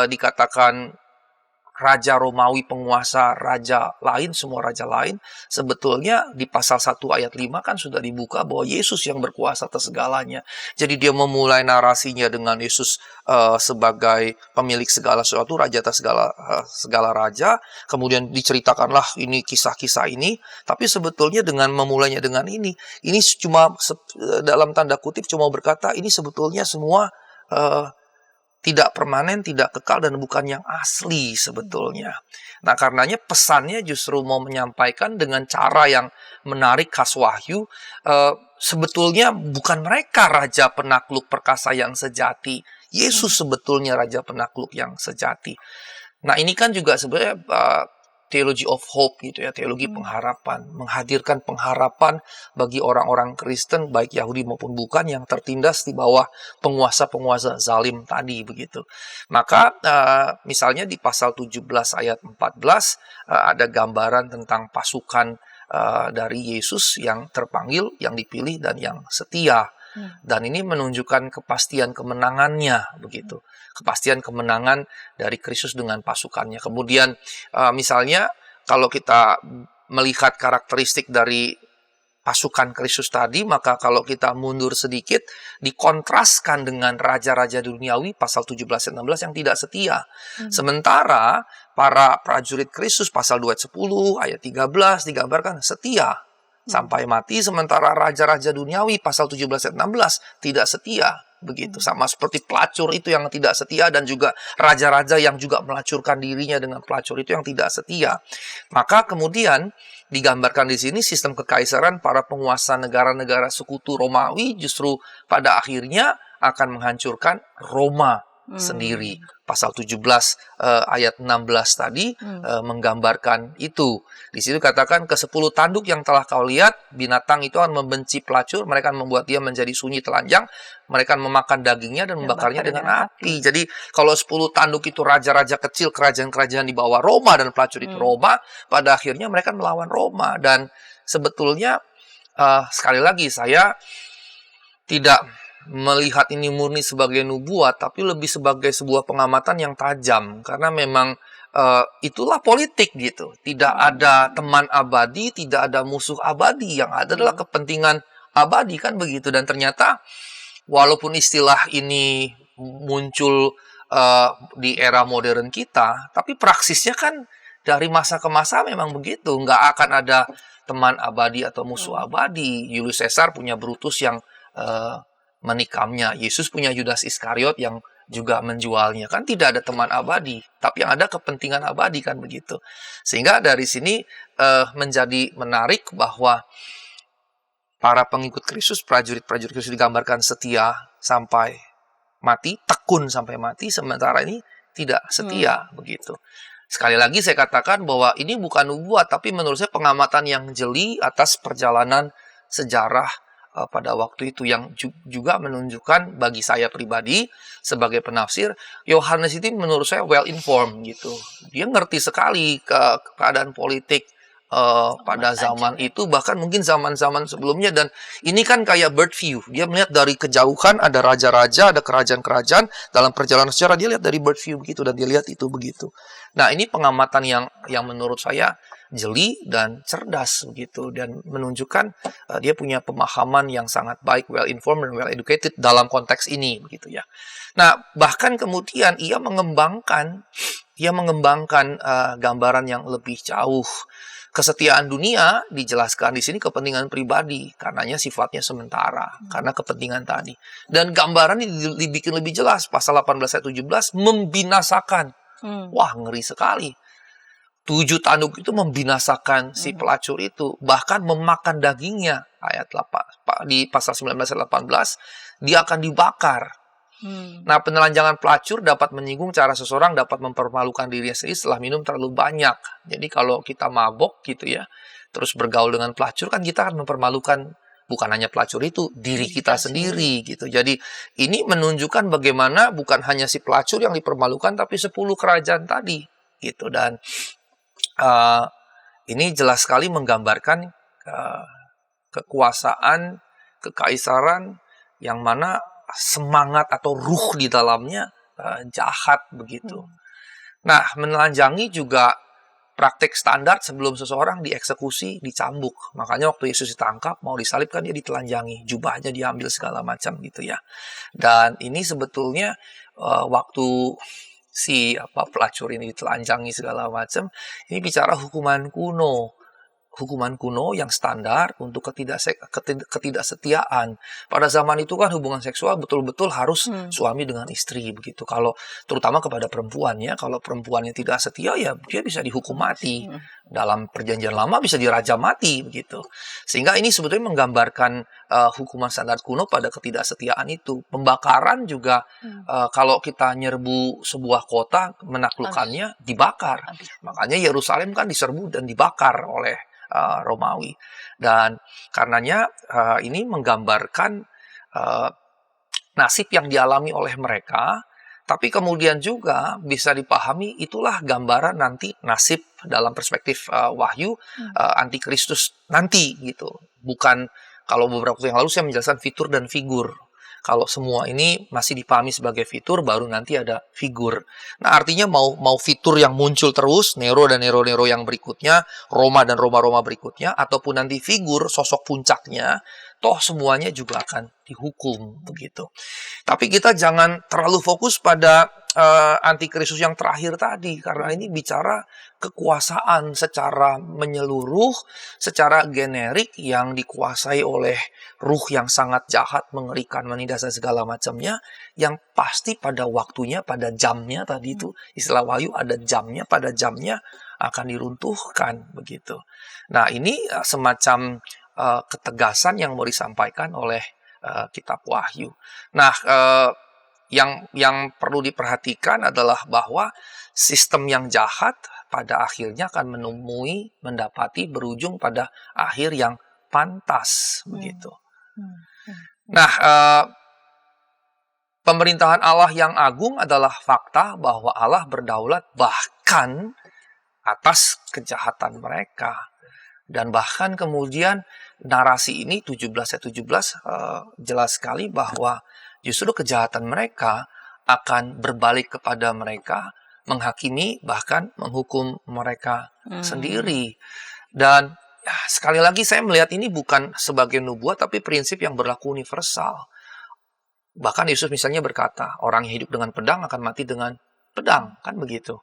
dikatakan raja Romawi penguasa raja lain, semua raja lain, sebetulnya di pasal 1 ayat 5 kan sudah dibuka bahwa Yesus yang berkuasa atas segalanya. Jadi dia memulai narasinya dengan Yesus sebagai pemilik segala sesuatu, raja atas segala raja. Kemudian diceritakanlah ini kisah-kisah ini, tapi sebetulnya dengan memulainya dengan ini cuma dalam tanda kutip cuma berkata ini sebetulnya semua tidak permanen, tidak kekal, dan bukan yang asli sebetulnya. Nah, karenanya pesannya justru mau menyampaikan dengan cara yang menarik khas Wahyu. Sebetulnya bukan mereka raja penakluk perkasa yang sejati Yesus sebetulnya Raja Penakluk yang sejati. Nah, ini kan juga sebenarnya theology of hope gitu ya, teologi pengharapan, menghadirkan pengharapan bagi orang-orang Kristen baik Yahudi maupun bukan yang tertindas di bawah penguasa-penguasa zalim tadi begitu. Maka misalnya di pasal 17 ayat 14 ada gambaran tentang pasukan dari Yesus yang terpanggil, yang dipilih dan yang setia. Dan ini menunjukkan kepastian kemenangannya begitu. Kepastian kemenangan dari Kristus dengan pasukannya. Kemudian misalnya kalau kita melihat karakteristik dari pasukan Kristus tadi, maka kalau kita mundur sedikit dikontraskan dengan raja-raja duniawi pasal 17 ayat 16 yang tidak setia. Sementara para prajurit Kristus pasal 2 ayat 10 ayat 13 digambarkan setia sampai mati, sementara raja-raja duniawi pasal 17 ayat 16 tidak setia. Begitu, sama seperti pelacur itu yang tidak setia dan juga raja-raja yang juga melacurkan dirinya dengan pelacur itu yang tidak setia. Maka kemudian digambarkan di sini sistem kekaisaran para penguasa negara-negara sekutu Romawi justru pada akhirnya akan menghancurkan Roma sendiri. Pasal 17 ayat 16 tadi menggambarkan itu. Di situ katakan ke-10 tanduk yang telah kau lihat, binatang itu akan membenci pelacur, mereka akan membuat dia menjadi sunyi telanjang, mereka akan memakan dagingnya dan membakarnya dengan api. Jadi kalau 10 tanduk itu raja-raja kecil, kerajaan-kerajaan di bawah Roma dan pelacur itu Roma, pada akhirnya mereka melawan Roma. Dan sebetulnya sekali lagi saya tidak melihat ini murni sebagai nubuat, tapi lebih sebagai sebuah pengamatan yang tajam. Karena memang itulah politik gitu. Tidak ada teman abadi, tidak ada musuh abadi. Yang ada adalah kepentingan abadi, kan begitu. Dan ternyata walaupun istilah ini muncul di era modern kita, tapi praksisnya kan dari masa ke masa memang begitu. Nggak akan ada teman abadi atau musuh abadi. Julius Caesar punya Brutus yang menikamnya. Yesus punya Yudas Iskariot yang juga menjualnya. Kan tidak ada teman abadi, tapi yang ada kepentingan abadi, kan begitu. Sehingga dari sini menjadi menarik bahwa para pengikut Kristus, prajurit-prajurit Kristus digambarkan setia sampai mati, tekun sampai mati, sementara ini tidak setia begitu. Sekali lagi saya katakan bahwa ini bukan nubuat, tapi menurut saya pengamatan yang jeli atas perjalanan sejarah pada waktu itu yang juga menunjukkan bagi saya pribadi sebagai penafsir, Yohanes itu menurut saya well informed gitu. Dia ngerti sekali keadaan politik pada zaman itu, bahkan mungkin zaman-zaman sebelumnya. Dan ini kan kayak bird view. Dia melihat dari kejauhan ada raja-raja, ada kerajaan-kerajaan. Dalam perjalanan sejarah dia lihat dari bird view begitu, dan dia lihat itu begitu. Nah, ini pengamatan yang menurut saya jeli dan cerdas begitu, dan menunjukkan dia punya pemahaman yang sangat baik, well informed dan well educated dalam konteks ini begitu ya. Nah, bahkan kemudian ia mengembangkan gambaran yang lebih jauh. Kesetiaan dunia dijelaskan di sini kepentingan pribadi, karenanya sifatnya sementara, karena kepentingan tadi. Dan gambaran ini dibikin lebih jelas, pasal 18 ayat 17 membinasakan. Wah, ngeri sekali. 7 tanduk itu membinasakan si pelacur itu, bahkan memakan dagingnya. Ayat 8 di pasal 19 ayat 18, dia akan dibakar. Nah, penelanjangan pelacur dapat menyinggung cara seseorang dapat mempermalukan dirinya sendiri setelah minum terlalu banyak. Jadi kalau kita mabok gitu ya, terus bergaul dengan pelacur, kan kita akan mempermalukan bukan hanya pelacur itu, diri kita sendiri gitu. Jadi ini menunjukkan bagaimana bukan hanya si pelacur yang dipermalukan, tapi 10 kerajaan tadi gitu. Dan ini jelas sekali menggambarkan kekuasaan, kekaisaran yang mana semangat atau ruh di dalamnya jahat begitu. Nah, menelanjangi juga praktek standar sebelum seseorang dieksekusi, dicambuk. Makanya waktu Yesus ditangkap, mau disalibkan, dia ditelanjangi, jubahnya diambil segala macam gitu ya. Dan ini sebetulnya waktu si pelacur ini ditelanjangi segala macam, ini bicara hukuman kuno. hukuman kuno yang standar untuk ketidaksetiaan. Pada zaman itu kan hubungan seksual betul-betul harus suami dengan istri begitu. Kalau terutama kepada perempuan ya, kalau perempuannya tidak setia ya dia bisa dihukum mati. Dalam perjanjian lama bisa dirajam mati begitu. Sehingga ini sebetulnya menggambarkan hukuman standar kuno pada ketidaksetiaan itu. Pembakaran juga kalau kita nyerbu sebuah kota menaklukkannya dibakar. Makanya Yerusalem kan diserbu dan dibakar oleh Romawi. Dan karenanya ini menggambarkan nasib yang dialami oleh mereka, tapi kemudian juga bisa dipahami itulah gambaran nanti nasib dalam perspektif Wahyu antikristus nanti gitu. Bukan kalau beberapa waktu yang lalu saya menjelaskan fitur dan figur. Kalau semua ini masih dipahami sebagai fitur, baru nanti ada figur. Nah, artinya mau fitur yang muncul terus, Nero dan Nero yang berikutnya, Roma dan Roma berikutnya, ataupun nanti figur, sosok puncaknya, toh semuanya juga akan dihukum begitu. Tapi kita jangan terlalu fokus pada antikristus yang terakhir tadi, karena ini bicara kekuasaan secara menyeluruh, secara generik yang dikuasai oleh ruh yang sangat jahat, mengerikan, menindas dan segala macamnya, yang pasti pada waktunya, pada jamnya tadi itu, istilah Wahyu ada jamnya, pada jamnya akan diruntuhkan begitu. Nah, ini semacam ketegasan yang mau disampaikan oleh kitab Wahyu. Nah, yang perlu diperhatikan adalah bahwa sistem yang jahat pada akhirnya akan mendapati berujung pada akhir yang pantas begitu. Nah, pemerintahan Allah yang agung adalah fakta bahwa Allah berdaulat bahkan atas kejahatan mereka. Dan bahkan kemudian narasi ini 17 jelas sekali bahwa justru kejahatan mereka akan berbalik kepada mereka, menghakimi bahkan menghukum mereka sendiri. Dan sekali lagi saya melihat ini bukan sebagai nubuat tapi prinsip yang berlaku universal. Bahkan Yesus misalnya berkata, orang yang hidup dengan pedang akan mati dengan pedang, kan begitu.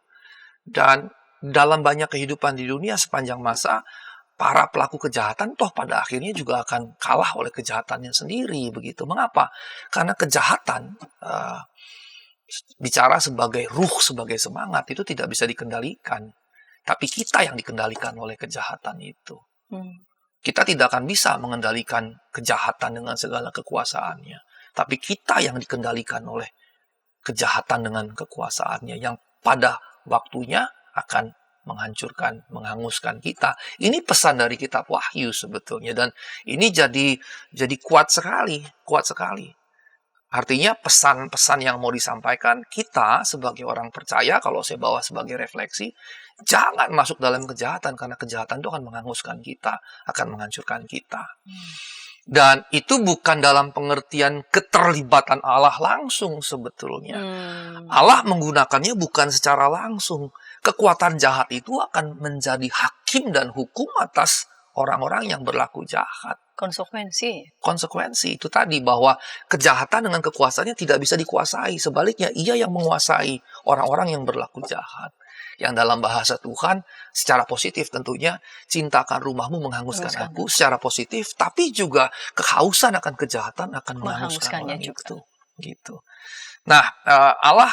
Dan dalam banyak kehidupan di dunia sepanjang masa, para pelaku kejahatan toh pada akhirnya juga akan kalah oleh kejahatannya sendiri begitu. Mengapa? Karena kejahatan bicara sebagai ruh, sebagai semangat itu tidak bisa dikendalikan. Tapi kita yang dikendalikan oleh kejahatan itu. Kita tidak akan bisa mengendalikan kejahatan dengan segala kekuasaannya. Tapi kita yang dikendalikan oleh kejahatan dengan kekuasaannya yang pada waktunya akan menghancurkan, menghanguskan kita. Ini pesan dari kitab Wahyu sebetulnya, dan ini jadi kuat sekali. Artinya pesan-pesan yang mau disampaikan kita sebagai orang percaya, kalau saya bawa sebagai refleksi, jangan masuk dalam kejahatan, karena kejahatan itu akan menghanguskan kita, akan menghancurkan kita. Dan itu bukan dalam pengertian keterlibatan Allah langsung sebetulnya. Allah menggunakannya bukan secara langsung. Kekuatan jahat itu akan menjadi hakim dan hukum atas orang-orang yang berlaku jahat. Konsekuensi itu tadi, bahwa kejahatan dengan kekuasaannya tidak bisa dikuasai. Sebaliknya, ia yang menguasai orang-orang yang berlaku jahat. Yang dalam bahasa Tuhan, secara positif tentunya, cintakan rumahmu menghanguskan aku secara positif, tapi juga kehausan akan kejahatan akan menghanguskan orang itu. Gitu. Nah, Allah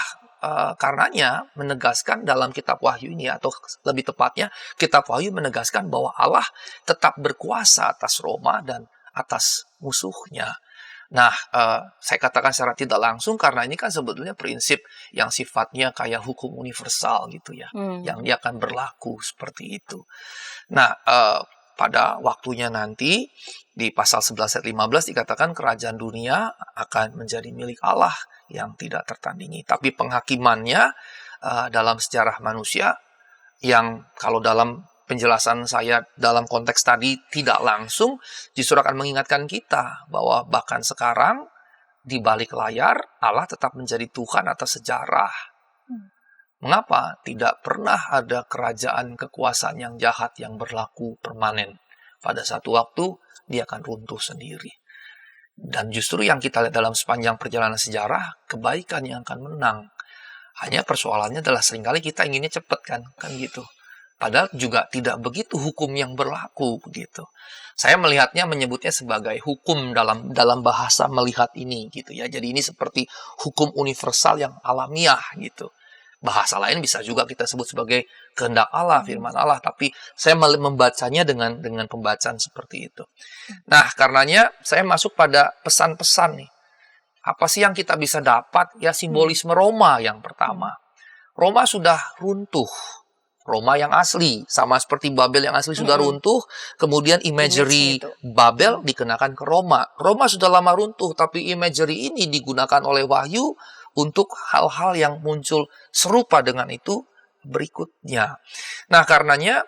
karenanya menegaskan dalam kitab Wahyu ini, atau lebih tepatnya kitab Wahyu menegaskan bahwa Allah tetap berkuasa atas Roma dan atas musuhnya. Nah, saya katakan secara tidak langsung karena ini kan sebetulnya prinsip yang sifatnya kayak hukum universal gitu ya, yang dia akan berlaku seperti itu. Nah, pada waktunya nanti di pasal 11 ayat 15 dikatakan kerajaan dunia akan menjadi milik Allah yang tidak tertandingi. Tapi penghakimannya dalam sejarah manusia yang kalau dalam penjelasan saya dalam konteks tadi tidak langsung justru akan mengingatkan kita bahwa bahkan sekarang di balik layar Allah tetap menjadi Tuhan atas sejarah. Mengapa? Tidak pernah ada kerajaan kekuasaan yang jahat yang berlaku permanen. Pada satu waktu dia akan runtuh sendiri. Dan justru yang kita lihat dalam sepanjang perjalanan sejarah, kebaikan yang akan menang. Hanya persoalannya adalah seringkali kita inginnya cepat kan gitu. Padahal juga tidak begitu hukum yang berlaku begitu. Saya menyebutnya sebagai hukum dalam bahasa melihat ini gitu ya. Jadi ini seperti hukum universal yang alamiah gitu. Bahasa lain bisa juga kita sebut sebagai kehendak Allah, firman Allah, tapi saya membacanya dengan pembacaan seperti itu. Nah, karenanya saya masuk pada pesan-pesan nih. Apa sih yang kita bisa dapat? Ya, simbolisme Roma yang pertama. Roma sudah runtuh. Roma yang asli, sama seperti Babel yang asli sudah runtuh, kemudian imagery Babel dikenakan ke Roma. Roma sudah lama runtuh, tapi imagery ini digunakan oleh Wahyu untuk hal-hal yang muncul serupa dengan itu berikutnya. Nah, karenanya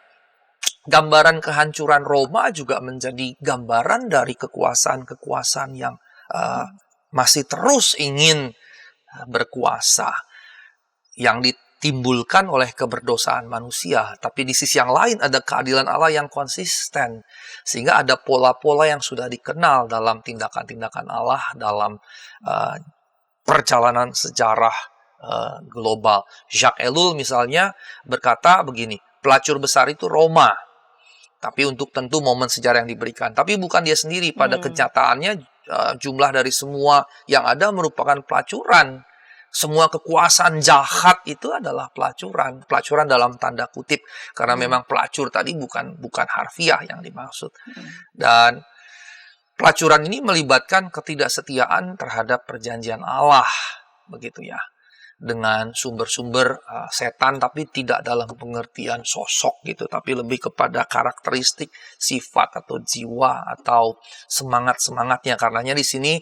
gambaran kehancuran Roma juga menjadi gambaran dari kekuasaan-kekuasaan yang masih terus ingin berkuasa, yang ditimbulkan oleh keberdosaan manusia. Tapi di sisi yang lain ada keadilan Allah yang konsisten. Sehingga ada pola-pola yang sudah dikenal dalam tindakan-tindakan Allah dalam perjalanan sejarah global. Jacques Ellul misalnya berkata begini, pelacur besar itu Roma. Tapi untuk tentu momen sejarah yang diberikan. Tapi bukan dia sendiri. Pada kenyataannya jumlah dari semua yang ada merupakan pelacuran. Semua kekuasaan jahat itu adalah pelacuran. Pelacuran dalam tanda kutip. Karena memang pelacur tadi bukan harfiah yang dimaksud. Dan pelacuran ini melibatkan ketidaksetiaan terhadap perjanjian Allah. Begitu ya. Dengan sumber-sumber setan, tapi tidak dalam pengertian sosok gitu. Tapi lebih kepada karakteristik, sifat atau jiwa atau semangat-semangatnya. Karenanya di sini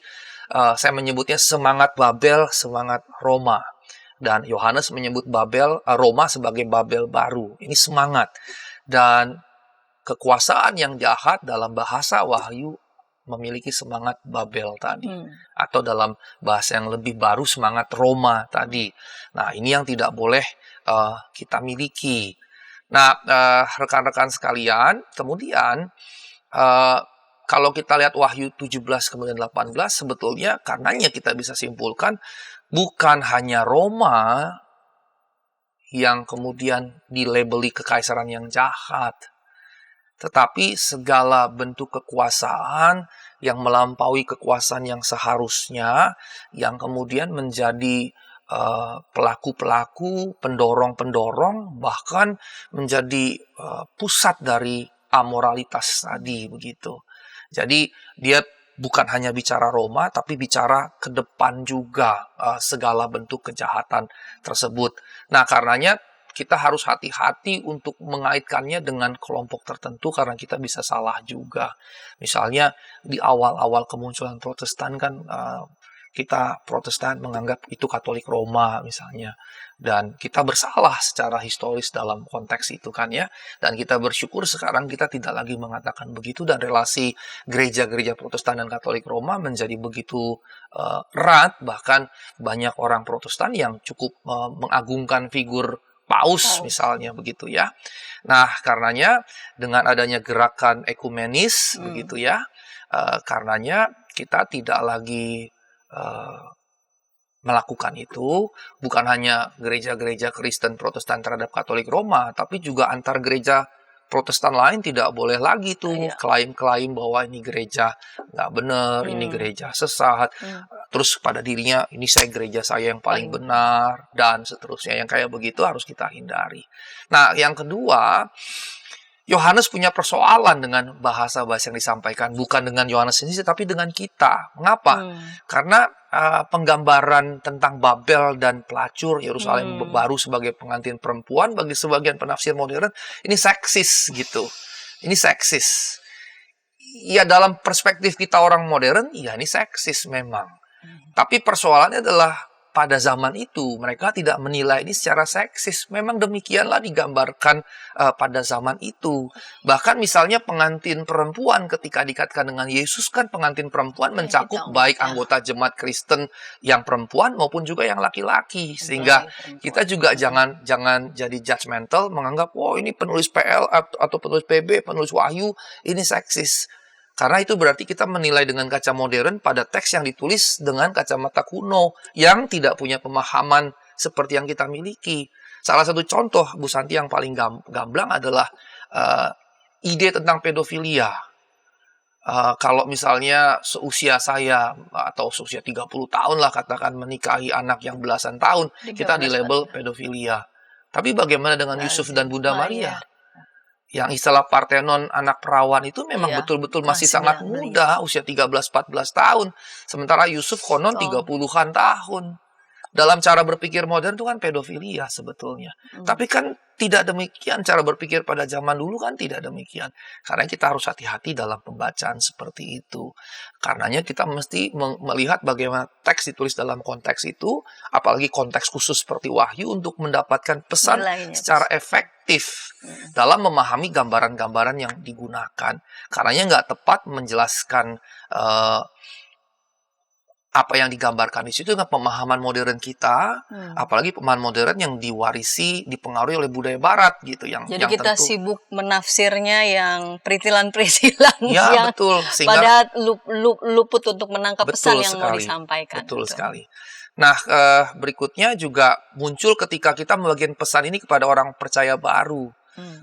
saya menyebutnya semangat Babel, semangat Roma. Dan Yohanes menyebut Roma sebagai Babel baru. Ini semangat. Dan kekuasaan yang jahat dalam bahasa Wahyu memiliki semangat Babel tadi. Atau dalam bahasa yang lebih baru, semangat Roma tadi. Nah, ini yang tidak boleh kita miliki. Nah, rekan-rekan sekalian, kemudian kalau kita lihat Wahyu 17 kemudian 18, sebetulnya karenanya kita bisa simpulkan bukan hanya Roma yang kemudian dilabeli kekaisaran yang jahat, tetapi segala bentuk kekuasaan yang melampaui kekuasaan yang seharusnya, yang kemudian menjadi pelaku-pelaku, pendorong-pendorong, bahkan menjadi pusat dari amoralitas tadi begitu. Jadi dia bukan hanya bicara Roma, tapi bicara ke depan juga segala bentuk kejahatan tersebut. Nah, karenanya kita harus hati-hati untuk mengaitkannya dengan kelompok tertentu karena kita bisa salah juga. Misalnya di awal-awal kemunculan Protestan kan kita Protestan menganggap itu Katolik Roma misalnya. Dan kita bersalah secara historis dalam konteks itu kan ya. Dan kita bersyukur sekarang kita tidak lagi mengatakan begitu. Dan relasi gereja-gereja Protestan dan Katolik Roma menjadi begitu erat. Bahkan banyak orang Protestan yang cukup mengagungkan figur Paus misalnya begitu ya. Nah, karenanya dengan adanya gerakan ekumenis begitu ya. Karenanya kita tidak lagi melakukan itu, bukan hanya gereja-gereja Kristen Protestan terhadap Katolik Roma, tapi juga antar gereja Protestan lain tidak boleh lagi tuh klaim-klaim bahwa ini gereja nggak benar, ini gereja sesat. Terus pada dirinya ini gereja saya yang paling benar dan seterusnya, yang kayak begitu harus kita hindari. Nah, yang kedua, Yohanes punya persoalan dengan bahasa-bahasa yang disampaikan, bukan dengan Yohanes sendiri, tapi dengan kita. Mengapa? Karena penggambaran tentang Babel dan pelacur Yerusalem baru sebagai pengantin perempuan bagi sebagian penafsir modern ini seksis gitu. Ini seksis. Ya, dalam perspektif kita orang modern, ya ini seksis memang. Tapi persoalannya adalah pada zaman itu mereka tidak menilai ini secara seksis. Memang demikianlah digambarkan pada zaman itu. Bahkan misalnya pengantin perempuan ketika dikaitkan dengan Yesus kan pengantin perempuan mencakup baik anggota jemaat Kristen yang perempuan maupun juga yang laki-laki. Sehingga kita juga jangan jadi judgmental menganggap ini penulis PL atau penulis PB, penulis Wahyu ini seksis. Karena itu berarti kita menilai dengan kaca modern pada teks yang ditulis dengan kacamata kuno yang tidak punya pemahaman seperti yang kita miliki. Salah satu contoh Bu Santi yang paling gamblang adalah ide tentang pedofilia. Kalau misalnya seusia saya atau seusia 30 tahun lah katakan menikahi anak yang belasan tahun, kita dilabel pedofilia. Tapi bagaimana dengan Yusuf dan Bunda Maria? Yang istilah Parthenon anak perawan itu memang betul-betul masih sangat muda, usia 13-14 tahun. Sementara Yusuf konon 30-an tahun. Dalam cara berpikir modern itu kan pedofilia sebetulnya. Tapi kan tidak demikian cara berpikir pada zaman dulu kan tidak demikian. Karena kita harus hati-hati dalam pembacaan seperti itu. Karenanya kita mesti melihat bagaimana teks ditulis dalam konteks itu, apalagi konteks khusus seperti Wahyu untuk mendapatkan pesan secara efektif dalam memahami gambaran-gambaran yang digunakan. Karenanya nggak tepat menjelaskan apa yang digambarkan di situ dengan pemahaman modern kita, apalagi pemahaman modern yang diwarisi, dipengaruhi oleh budaya Barat gitu. Jadi kita sibuk menafsirnya yang peritilan-peritilan yang betul, sehingga padahal luput untuk menangkap pesan yang mau disampaikan. Betul sekali. Nah, berikutnya juga muncul ketika kita membagikan pesan ini kepada orang percaya baru.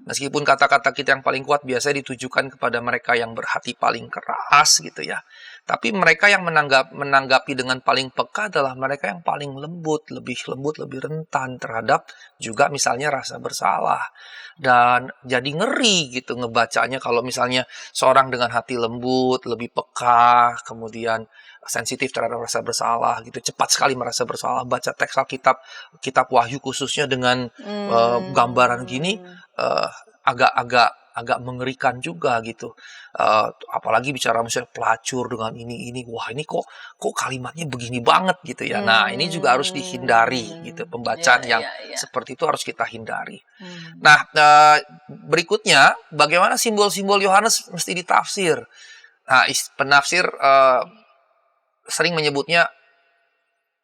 Meskipun kata-kata kita yang paling kuat biasanya ditujukan kepada mereka yang berhati paling keras gitu ya. Tapi mereka yang menanggapi dengan paling peka adalah mereka yang paling lembut, lebih rentan terhadap juga misalnya rasa bersalah. Dan jadi ngeri gitu ngebacanya kalau misalnya seorang dengan hati lembut, lebih peka, kemudian sensitif terhadap rasa bersalah gitu, cepat sekali merasa bersalah, baca teks Alkitab, kitab Wahyu khususnya dengan gambaran gini, agak mengerikan juga gitu. Apalagi bicara misalnya pelacur dengan ini, wah ini kok kalimatnya begini banget gitu ya. Nah ini juga harus dihindari gitu, pembacaan yang seperti itu harus kita hindari. Nah berikutnya bagaimana simbol-simbol Yohanes mesti ditafsir. Nah penafsir sering menyebutnya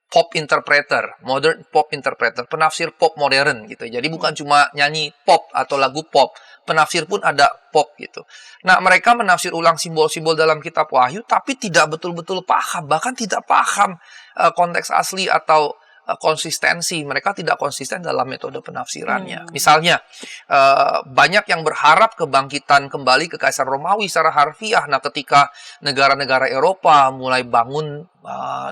pop interpreter, modern pop interpreter, penafsir pop modern gitu. Jadi bukan cuma nyanyi pop atau lagu pop, penafsir pun ada pop gitu. Nah, mereka menafsir ulang simbol-simbol dalam kitab Wahyu tapi tidak betul-betul paham, bahkan tidak paham konteks asli atau konsistensi. Mereka tidak konsisten dalam metode penafsirannya. Misalnya, banyak yang berharap kebangkitan kembali ke Kaisar Romawi secara harfiah. Nah, ketika negara-negara Eropa mulai bangun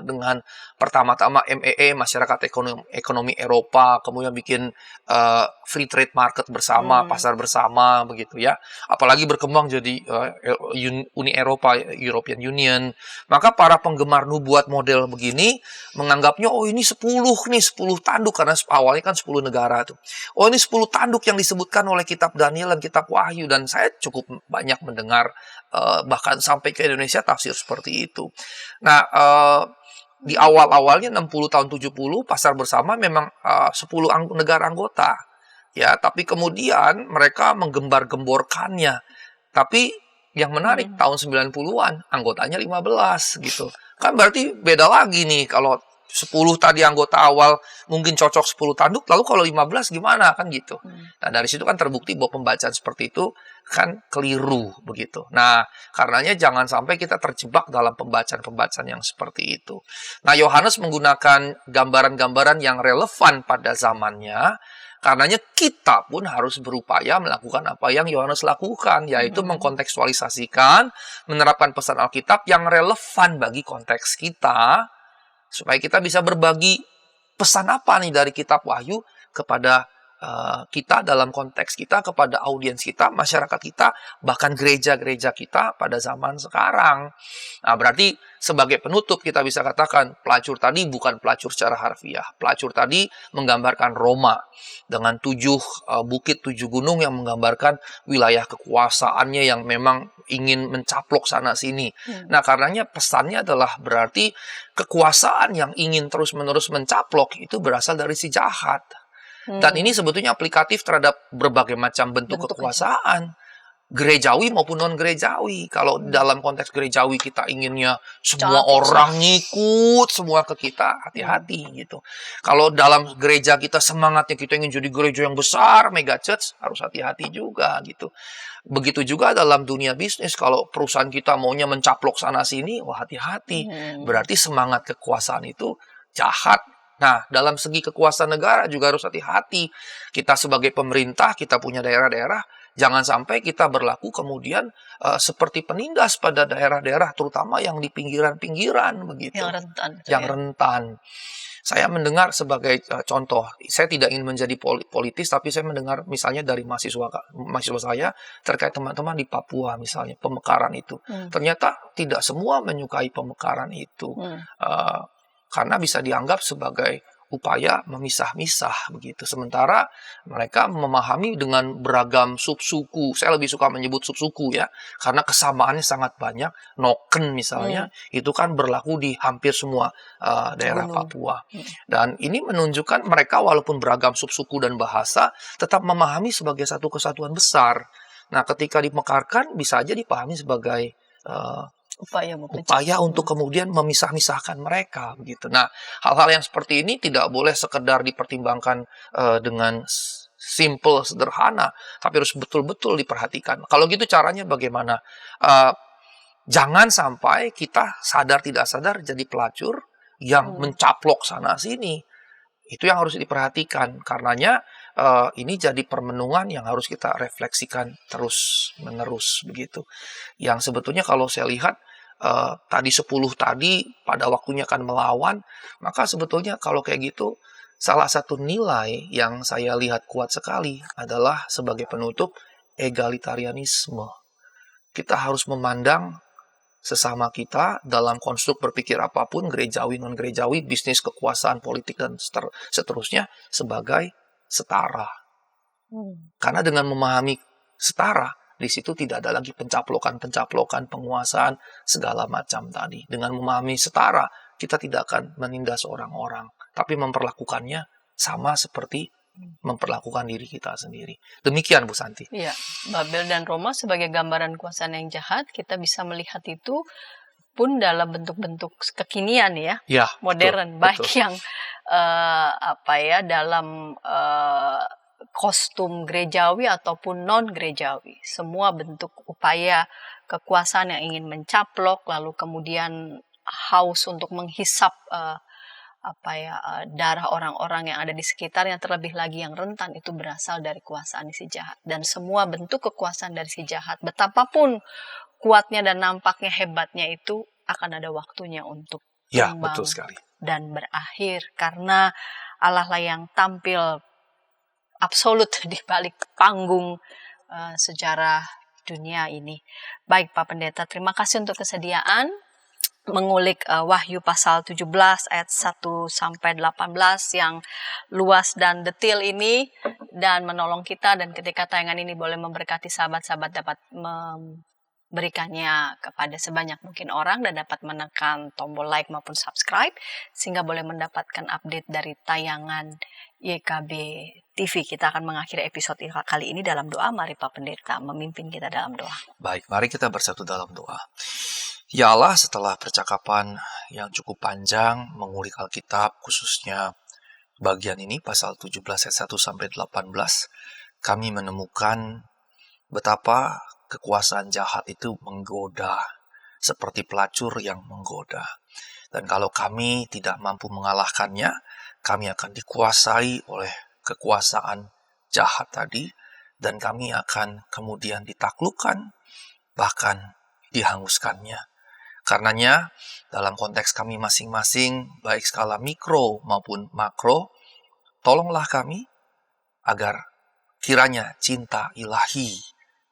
dengan pertama-tama MEE, masyarakat ekonomi Eropa, kemudian bikin free trade market bersama, pasar bersama, begitu ya. Apalagi berkembang jadi Uni Eropa, European Union. Maka para penggemar nubuat model begini menganggapnya, oh ini 10 tanduk, karena awalnya kan 10 negara tuh. Oh ini 10 tanduk yang disebutkan oleh kitab Daniel dan kitab Wahyu, dan saya cukup banyak mendengar bahkan sampai ke Indonesia tafsir seperti itu. Nah, di awal-awalnya 60 tahun 70 pasar bersama memang 10 negara anggota. Ya, tapi kemudian mereka menggembar-gemborkannya. Tapi yang menarik tahun 90-an anggotanya 15 gitu. Kan berarti beda lagi nih kalau 10 tadi anggota awal mungkin cocok 10 tanduk, lalu kalau 15 gimana kan gitu. Nah, dari situ kan terbukti bahwa pembacaan seperti itu kan keliru begitu. Nah, karenanya jangan sampai kita terjebak dalam pembacaan-pembacaan yang seperti itu. Nah, Yohanes menggunakan gambaran-gambaran yang relevan pada zamannya. Karenanya kita pun harus berupaya melakukan apa yang Yohanes lakukan, yaitu mengkontekstualisasikan, menerapkan pesan Alkitab yang relevan bagi konteks kita, supaya kita bisa berbagi pesan apa nih dari kitab Wahyu kepada kita dalam konteks kita, kepada audiens kita, masyarakat kita, bahkan gereja-gereja kita pada zaman sekarang. Nah, berarti sebagai penutup kita bisa katakan pelacur tadi bukan pelacur secara harfiah. Pelacur tadi menggambarkan Roma dengan 7 bukit, 7 gunung yang menggambarkan wilayah kekuasaannya yang memang ingin mencaplok sana-sini. Nah, karenanya pesannya adalah berarti kekuasaan yang ingin terus-menerus mencaplok itu berasal dari si jahat. Dan ini sebetulnya aplikatif terhadap berbagai macam bentuk kekuasaan. Gerejawi maupun non-gerejawi. Kalau dalam konteks gerejawi kita inginnya semua orang ngikut semua ke kita, hati-hati gitu. Kalau dalam gereja kita semangatnya kita ingin jadi gereja yang besar, mega church, harus hati-hati juga gitu. Begitu juga dalam dunia bisnis, kalau perusahaan kita maunya mencaplok sana-sini, wah hati-hati. Berarti semangat kekuasaan itu jahat, Nah, dalam segi kekuasaan negara juga harus hati-hati. Kita sebagai pemerintah, kita punya daerah-daerah, jangan sampai kita berlaku kemudian seperti penindas pada daerah-daerah, terutama yang di pinggiran-pinggiran begitu. Yang rentan. Yang rentan. Saya mendengar sebagai contoh, saya tidak ingin menjadi politis, tapi saya mendengar misalnya dari mahasiswa saya terkait teman-teman di Papua misalnya, pemekaran itu. Ternyata tidak semua menyukai pemekaran itu. Karena bisa dianggap sebagai upaya memisah-misah begitu. Sementara mereka memahami dengan beragam subsuku. Saya lebih suka menyebut subsuku ya, karena kesamaannya sangat banyak. Noken misalnya, itu kan berlaku di hampir semua daerah Papua. Dan ini menunjukkan mereka walaupun beragam subsuku dan bahasa, tetap memahami sebagai satu kesatuan besar. Nah, ketika dimekarkan bisa aja dipahami sebagai upaya untuk kemudian memisah-misahkan mereka begitu. Nah, hal-hal yang seperti ini tidak boleh sekedar dipertimbangkan dengan simple, sederhana, tapi harus betul-betul diperhatikan. Kalau gitu caranya bagaimana? Jangan sampai kita sadar tidak sadar jadi pelacur yang mencaplok sana sini. Itu yang harus diperhatikan. Karenanya ini jadi permenungan yang harus kita refleksikan terus-menerus begitu. Yang sebetulnya kalau saya lihat tadi 10 tadi pada waktunya akan melawan, maka sebetulnya kalau kayak gitu salah satu nilai yang saya lihat kuat sekali adalah sebagai penutup egalitarianisme. Kita harus memandang sesama kita dalam konstruk berpikir apapun, gerejawi, non-gerejawi, bisnis, kekuasaan, politik, dan seterusnya sebagai setara. Karena dengan memahami setara, di situ tidak ada lagi pencaplokan, penguasaan, segala macam tadi. Dengan memahami setara, kita tidak akan menindas orang-orang, tapi memperlakukannya sama seperti memperlakukan diri kita sendiri. Demikian, Bu Santi. Iya, Babel dan Roma sebagai gambaran kekuasaan yang jahat, kita bisa melihat itu pun dalam bentuk-bentuk kekinian ya, modern, baik yang dalam kostum gerejawi ataupun non gerejawi. Semua bentuk upaya kekuasaan yang ingin mencaplok, lalu kemudian haus untuk menghisap darah orang-orang yang ada di sekitarnya, terlebih lagi yang rentan, itu berasal dari kekuasaan si jahat. Dan semua bentuk kekuasaan dari si jahat, betapapun kuatnya dan nampaknya hebatnya, itu akan ada waktunya untuk betul sekali, dan berakhir, karena Allah lah yang tampil absolut di balik panggung sejarah dunia ini. Baik Pak Pendeta, terima kasih untuk kesediaan mengulik Wahyu pasal 17 ayat 1 sampai 18 yang luas dan detail ini, dan menolong kita, dan ketika tayangan ini boleh memberkati sahabat-sahabat dapat memberikannya kepada sebanyak mungkin orang, dan dapat menekan tombol like maupun subscribe sehingga boleh mendapatkan update dari tayangan YKB TV. Kita akan mengakhiri episode kali ini dalam doa. Mari Pak Pendeta memimpin kita dalam doa. Baik, mari kita bersatu dalam doa. Ya Allah, setelah percakapan yang cukup panjang mengulik Alkitab, khususnya bagian ini pasal 17 ayat 1 sampai 18, kami menemukan betapa kekuasaan jahat itu menggoda, seperti pelacur yang menggoda. Dan kalau kami tidak mampu mengalahkannya, kami akan dikuasai oleh kekuasaan jahat tadi, dan kami akan kemudian ditaklukkan, bahkan dihanguskannya. Karenanya, dalam konteks kami masing-masing, baik skala mikro maupun makro, tolonglah kami agar kiranya cinta ilahi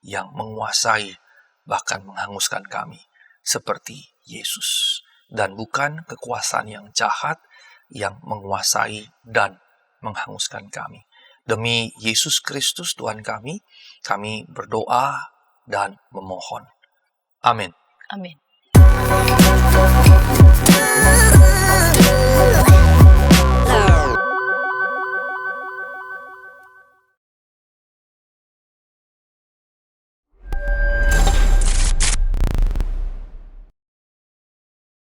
yang menguasai, bahkan menghanguskan kami, seperti Yesus. Dan bukan kekuasaan yang jahat yang menguasai dan menghanguskan kami. Demi Yesus Kristus Tuhan kami berdoa dan memohon. Amin. Amin.